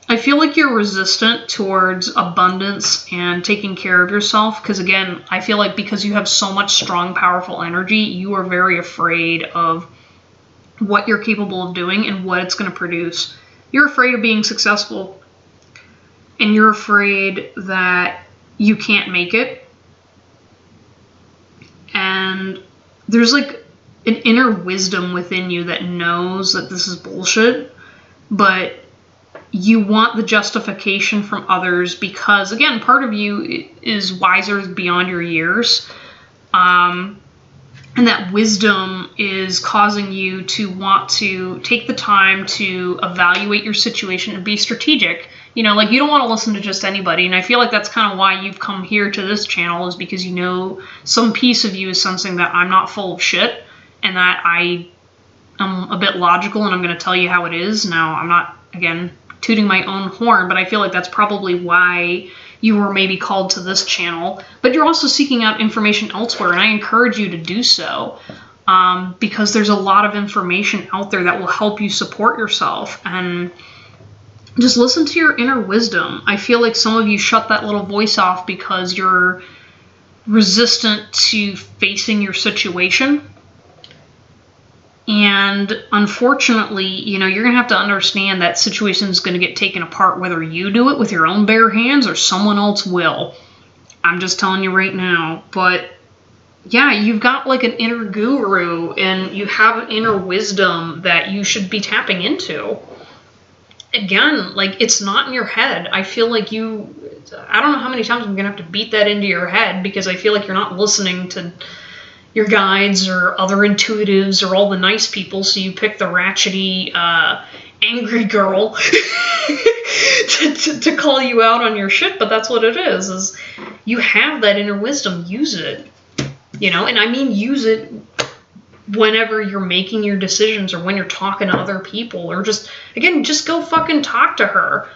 I feel like you're resistant towards abundance and taking care of yourself because, again, I feel like because you have so much strong, powerful energy, you are very afraid of what you're capable of doing and what it's going to produce. You're afraid of being successful, and you're afraid that you can't make it. And there's like an inner wisdom within you that knows that this is bullshit, but you want the justification from others because, again, part of you is wiser beyond your years. And that wisdom is causing you to want to take the time to evaluate your situation and be strategic. You know, like, you don't want to listen to just anybody. And I feel like that's kind of why you've come here to this channel, is because you know some piece of you is sensing that I'm not full of shit and that I am a bit logical and I'm going to tell you how it is. Now, I'm not, again, tooting my own horn, but I feel like that's probably why you were maybe called to this channel. But you're also seeking out information elsewhere, and I encourage you to do so, because there's a lot of information out there that will help you support yourself. And just listen to your inner wisdom. I feel like some of you shut that little voice off because you're resistant to facing your situation. And unfortunately, you know, you're going to have to understand that situation is going to get taken apart whether you do it with your own bare hands or someone else will. I'm just telling you right now. But yeah, you've got like an inner guru and you have an inner wisdom that you should be tapping into. Again, like, it's not in your head. I feel like I don't know how many times I'm going to have to beat that into your head, because I feel like you're not listening to your guides or other intuitives or all the nice people, so you pick the ratchety, angry girl to call you out on your shit. But that's what it is you have that inner wisdom. Use it, you know, and I mean use it whenever you're making your decisions or when you're talking to other people, or just go fucking talk to her.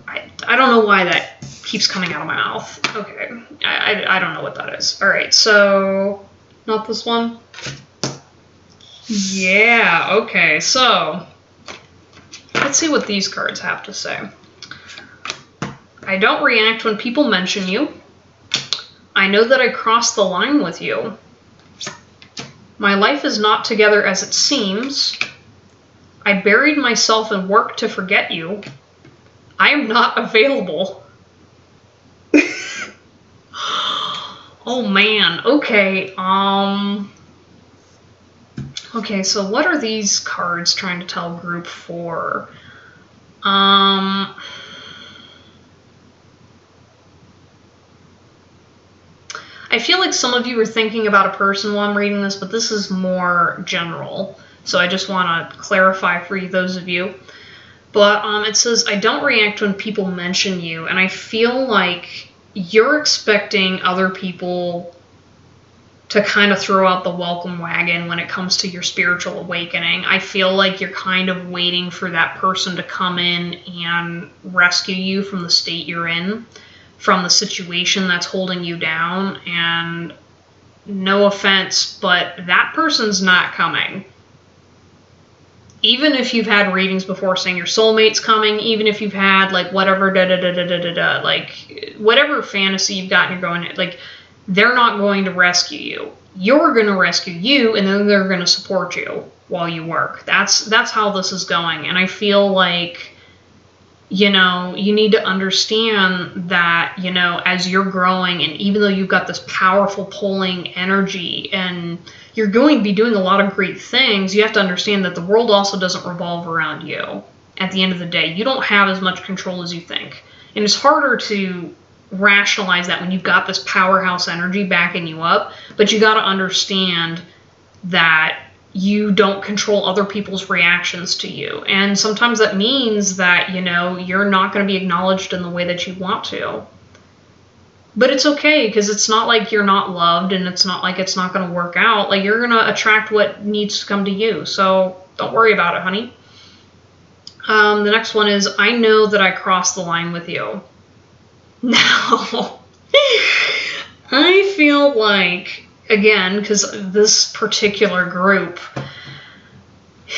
I don't know why that keeps coming out of my mouth. Okay, I don't know what that is. All right, so not this one. Yeah, okay, so let's see what these cards have to say. I don't react when people mention you. I know that I crossed the line with you. My life is not together as it seems. I buried myself in work to forget you. I am not available. Oh man, okay, okay, so what are these cards trying to tell group 4? I feel like some of you are thinking about a person while I'm reading this, but this is more general. So I just want to clarify for you, those of you. But it says, I don't react when people mention you. And I feel like you're expecting other people to kind of throw out the welcome wagon when it comes to your spiritual awakening. I feel like you're kind of waiting for that person to come in and rescue you from the state you're in, from the situation that's holding you down. And no offense, but that person's not coming. Even if you've had readings before saying your soulmate's coming, even if you've had like whatever like whatever fantasy you've got and you're going, like, they're not going to rescue you. You're going to rescue you, and then they're going to support you while you work. That's how this is going. And I feel like, you know, you need to understand that, you know, as you're growing, and even though you've got this powerful pulling energy and you're going to be doing a lot of great things, you have to understand that the world also doesn't revolve around you. At the end of the day, you don't have as much control as you think. And it's harder to rationalize that when you've got this powerhouse energy backing you up, but you got to understand that you don't control other people's reactions to you. And sometimes that means that, you know, you're not going to be acknowledged in the way that you want to. But it's okay, because it's not like you're not loved, and it's not like it's not going to work out. Like, you're going to attract what needs to come to you. So don't worry about it, honey. The next one is, I know that I crossed the line with you. Now, I feel like, again, because this particular group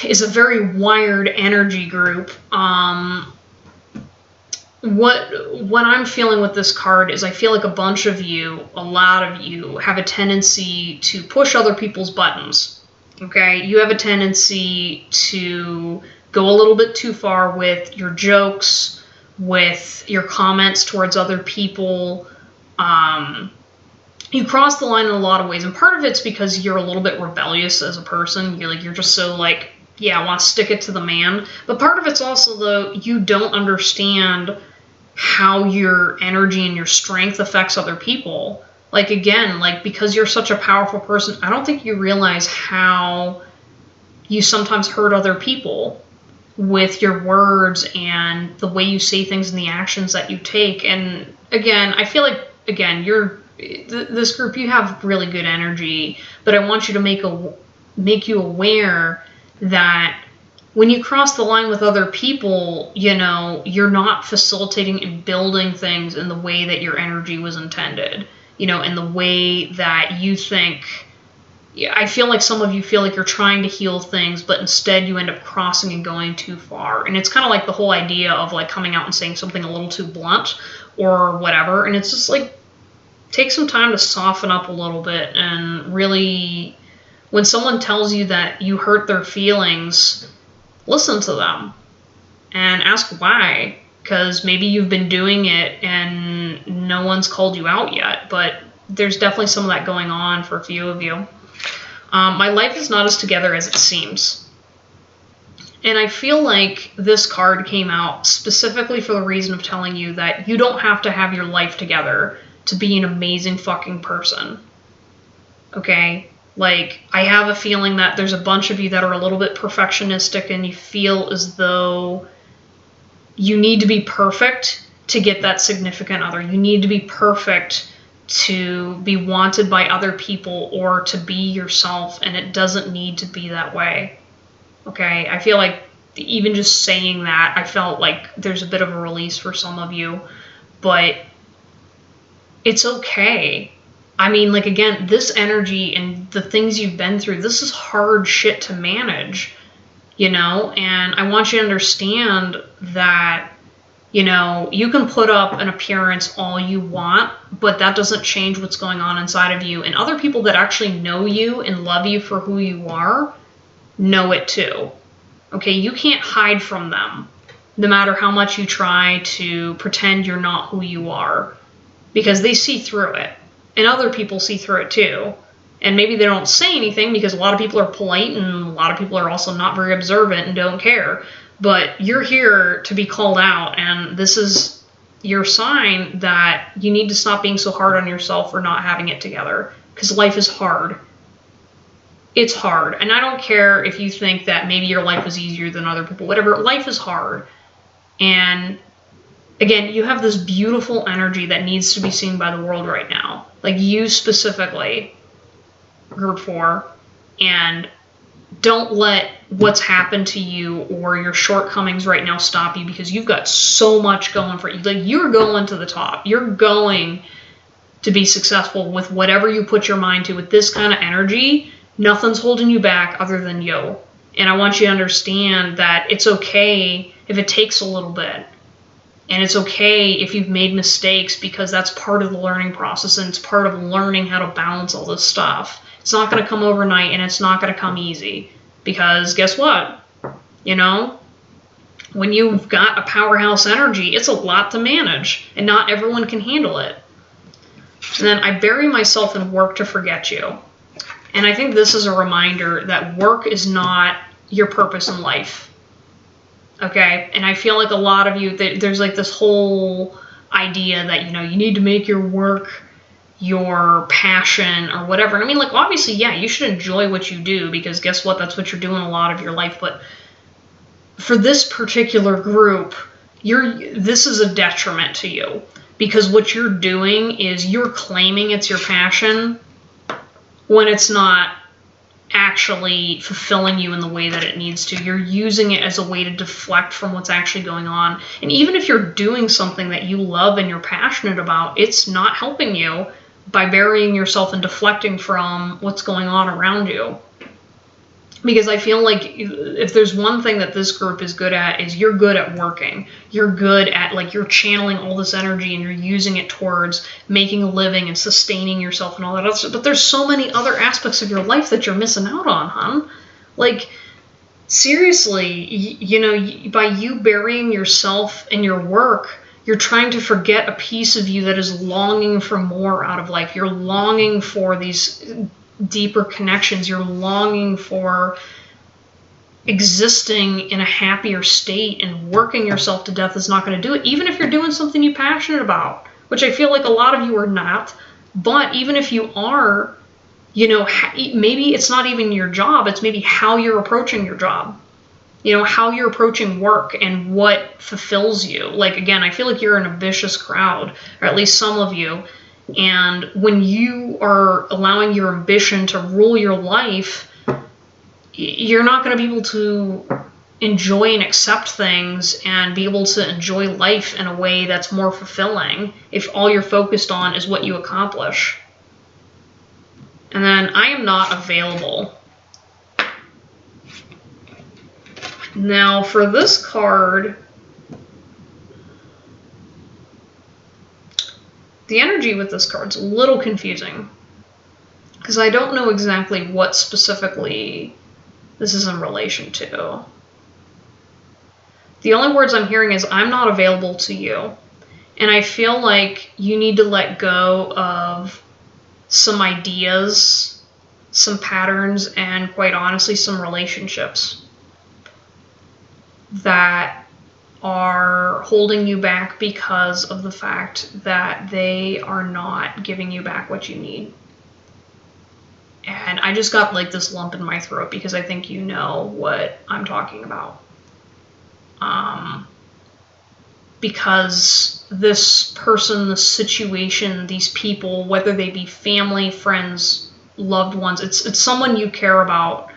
is a very wired energy group, what I'm feeling with this card is I feel like a bunch of you, a lot of you, have a tendency to push other people's buttons, okay? You have a tendency to go a little bit too far with your jokes, with your comments towards other people. you cross the line in a lot of ways, and part of it's because you're a little bit rebellious as a person. You're just so like, yeah, I want to stick it to the man. But part of it's also, though, you don't understand how your energy and your strength affects other people. Like, again, like, because you're such a powerful person, I don't think you realize how you sometimes hurt other people with your words and the way you say things and the actions that you take. And again, I feel like, again, this group, you have really good energy, but I want you to make you aware that when you cross the line with other people, you're not facilitating and building things in the way that your energy was intended, in the way that you think. I feel like some of you feel like you're trying to heal things, but instead you end up crossing and going too far. And it's kind of like the whole idea of like coming out and saying something a little too blunt or whatever. And it's just like, take some time to soften up a little bit, and really, when someone tells you that you hurt their feelings, listen to them and ask why, because maybe you've been doing it and no one's called you out yet, but there's definitely some of that going on for a few of you. My life is not as together as it seems. And I feel like this card came out specifically for the reason of telling you that you don't have to have your life together to be an amazing fucking person. Okay? Like, I have a feeling that there's a bunch of you that are a little bit perfectionistic, and you feel as though you need to be perfect to get that significant other. You need to be perfect to be wanted by other people or to be yourself, and it doesn't need to be that way. Okay? I feel like even just saying that, I felt like there's a bit of a release for some of you, but it's okay. I mean, like, again, this energy and the things you've been through, this is hard shit to manage, and I want you to understand that, you can put up an appearance all you want, but that doesn't change what's going on inside of you. And other people that actually know you and love you for who you are know it too. Okay, you can't hide from them, no matter how much you try to pretend you're not who you are, because they see through it. And other people see through it too. And maybe they don't say anything because a lot of people are polite and a lot of people are also not very observant and don't care. But you're here to be called out, and this is your sign that you need to stop being so hard on yourself for not having it together, because life is hard. It's hard. And I don't care if you think that maybe your life is easier than other people, whatever. Life is hard. And again, you have this beautiful energy that needs to be seen by the world right now. Like, you specifically, Group 4, and don't let what's happened to you or your shortcomings right now stop you, because you've got so much going for you. Like, you're going to the top. You're going to be successful with whatever you put your mind to. With this kind of energy, nothing's holding you back other than you. And I want you to understand that it's okay if it takes a little bit. And it's okay if you've made mistakes, because that's part of the learning process, and it's part of learning how to balance all this stuff. It's not going to come overnight, and it's not going to come easy, because guess what? When you've got a powerhouse energy, it's a lot to manage, and not everyone can handle it. And then I bury myself in work to forget you. And I think this is a reminder that work is not your purpose in life. Okay, and I feel like a lot of you, there's like this whole idea that, you need to make your work your passion or whatever. And I mean, like, obviously, yeah, you should enjoy what you do, because guess what? That's what you're doing a lot of your life. But for this particular group, this is a detriment to you, because what you're doing is you're claiming it's your passion when it's not actually fulfilling you in the way that it needs to. You're using it as a way to deflect from what's actually going on. And even if you're doing something that you love and you're passionate about, it's not helping you by burying yourself and deflecting from what's going on around you. Because I feel like if there's one thing that this group is good at, is you're good at working. You're good at, like, you're channeling all this energy and you're using it towards making a living and sustaining yourself and all that other stuff. But there's so many other aspects of your life that you're missing out on, hon. Like, seriously, by you burying yourself in your work, You're trying to forget a piece of you that is longing for more out of life. You're longing for these deeper connections. You're longing for existing in a happier state, and working yourself to death is not going to do it, even if you're doing something you're passionate about, which I feel like a lot of you are not. But even if you are, you know, maybe it's not even your job, it's maybe how you're approaching your job. You know, how you're approaching work and what fulfills you. Like, again, I feel like you're an ambitious crowd, or at least some of you. And when you are allowing your ambition to rule your life, you're not going to be able to enjoy and accept things and be able to enjoy life in a way that's more fulfilling if all you're focused on is what you accomplish. And then, I am not available. Now, for this card, the energy with this card's a little confusing, because I don't know exactly what specifically this is in relation to. The only words I'm hearing is, I'm not available to you. And I feel like you need to let go of some ideas, some patterns, and quite honestly, some relationships that are holding you back because of the fact that they are not giving you back what you need. And I just got like this lump in my throat because I think you know what I'm talking about. Because this person, this situation, these people, whether they be family, friends, loved ones, it's someone you care about.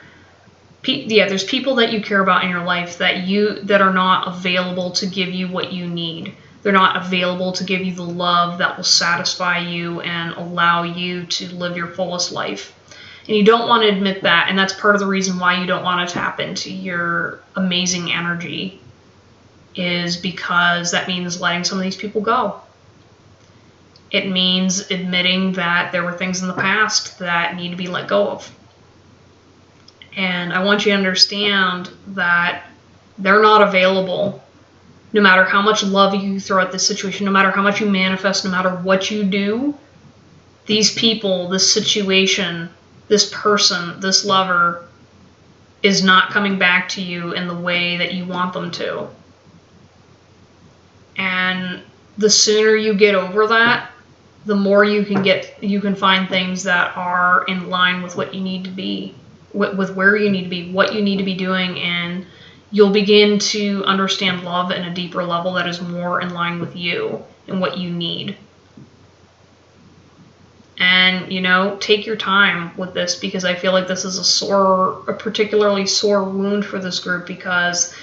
Yeah, there's people that you care about in your life that are not available to give you what you need. They're not available to give you the love that will satisfy you and allow you to live your fullest life. And you don't want to admit that, and that's part of the reason why you don't want to tap into your amazing energy, is because that means letting some of these people go. It means admitting that there were things in the past that need to be let go of. And I want you to understand that they're not available. No matter how much love you throw at this situation, no matter how much you manifest, no matter what you do, these people, this situation, this person, this lover is not coming back to you in the way that you want them to. And the sooner you get over that, the more you can find things that are in line with what you need to be. With where you need to be, what you need to be doing, and you'll begin to understand love in a deeper level that is more in line with you and what you need. And, you know, take your time with this, because I feel like this is a particularly sore wound for this group, because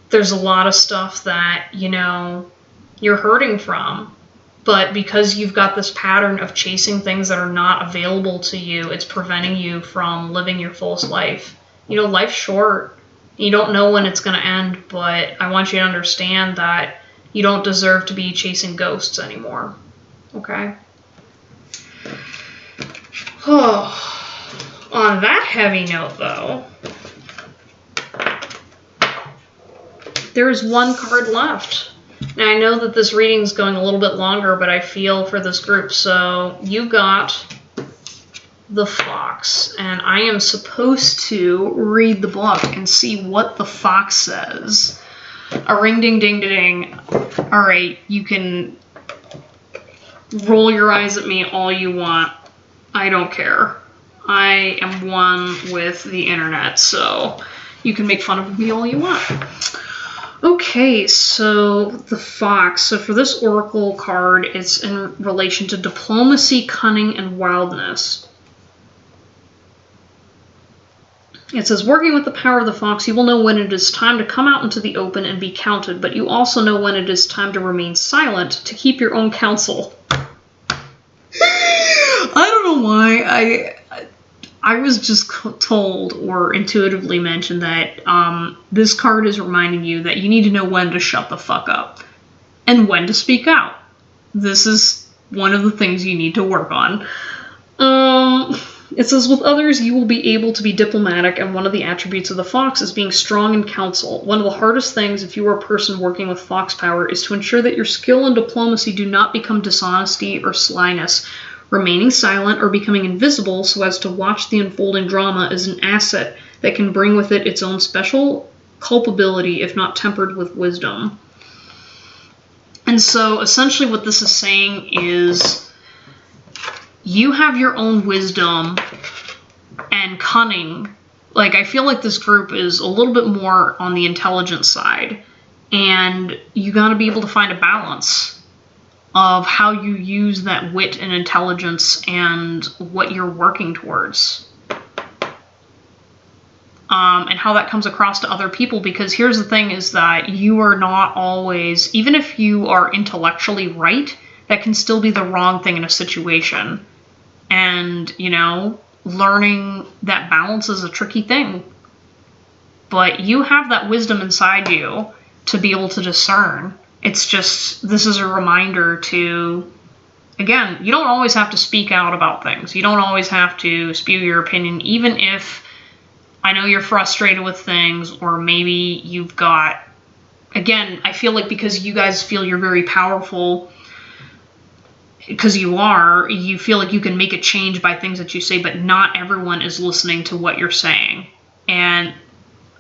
there's a lot of stuff that, you know, you're hurting from. But because you've got this pattern of chasing things that are not available to you, it's preventing you from living your fullest life. You know, life's short. You don't know when it's going to end, but I want you to understand that you don't deserve to be chasing ghosts anymore. Okay? Oh, on that heavy note, though, there is one card left. Now, I know that this reading is going a little bit longer, but I feel for this group. So you got the Fox, and I am supposed to read the book and see what the Fox says. A ring ding ding ding. All right, you can roll your eyes at me all you want. I don't care. I am one with the internet, so you can make fun of me all you want. Okay, so the Fox. So for this Oracle card, it's in relation to diplomacy, cunning, and wildness. It says, working with the power of the Fox, you will know when it is time to come out into the open and be counted, but you also know when it is time to remain silent to keep your own counsel. I don't know why. I was just told or intuitively mentioned that this card is reminding you that you need to know when to shut the fuck up and when to speak out. This is one of the things you need to work on. It says, with others, you will be able to be diplomatic, and one of the attributes of the fox is being strong in counsel. One of the hardest things, if you are a person working with fox power, is to ensure that your skill and diplomacy do not become dishonesty or slyness. Remaining silent or becoming invisible so as to watch the unfolding drama is an asset that can bring with it its own special culpability, if not tempered with wisdom. And so, essentially what this is saying is, you have your own wisdom and cunning. Like, I feel like this group is a little bit more on the intelligent side. And you got to be able to find a balance of how you use that wit and intelligence and what you're working towards. And how that comes across to other people. Because here's the thing, is that you are not always, even if you are intellectually right, that can still be the wrong thing in a situation. And, you know, learning that balance is a tricky thing. But you have that wisdom inside you to be able to discern. It's just, this is a reminder to, again, you don't always have to speak out about things. You don't always have to spew your opinion, even if I know you're frustrated with things, or maybe you've got, again, I feel like because you guys feel you're very powerful, because you feel like you can make a change by things that you say, but not everyone is listening to what you're saying. And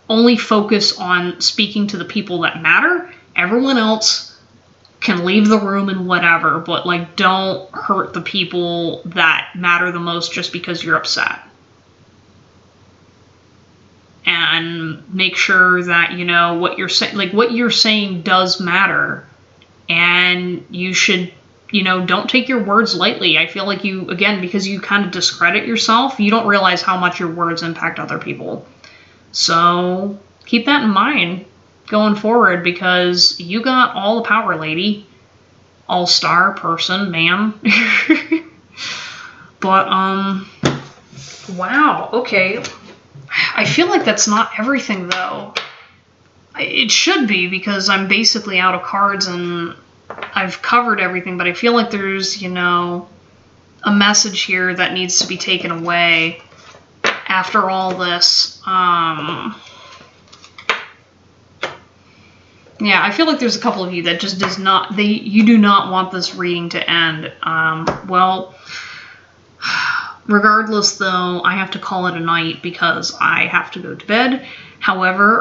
only focus on speaking to the people that matter. Everyone else can leave the room and whatever, but like, don't hurt the people that matter the most just because you're upset. And make sure that, you know, what you're saying, like what you're saying does matter. And you should, you know, don't take your words lightly. I feel like you, again, because you kind of discredit yourself, you don't realize how much your words impact other people. So keep that in mind going forward, because you got all the power, lady. All-star person, man. But, wow, okay. I feel like that's not everything, though. It should be, because I'm basically out of cards and I've covered everything, but I feel like there's, you know, a message here that needs to be taken away after all this. Yeah, I feel like there's a couple of you that just does not, you do not want this reading to end. Well, regardless, though, I have to call it a night because I have to go to bed. However,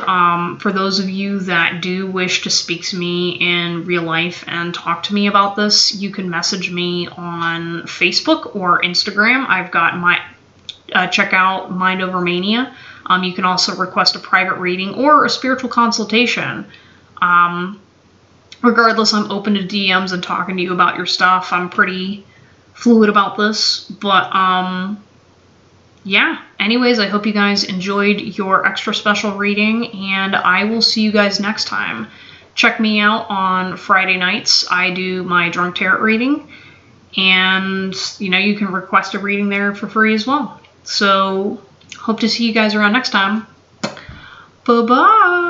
for those of you that do wish to speak to me in real life and talk to me about this, you can message me on Facebook or Instagram. I've got my, check out Mind Over Mania. You can also request a private reading or a spiritual consultation. Regardless, I'm open to DMs and talking to you about your stuff. I'm pretty fluid about this, but, yeah, anyways, I hope you guys enjoyed your extra special reading, and I will see you guys next time. Check me out on Friday nights. I do my Drunk Tarot reading, and, you know, you can request a reading there for free as well. So, hope to see you guys around next time. Bye-bye!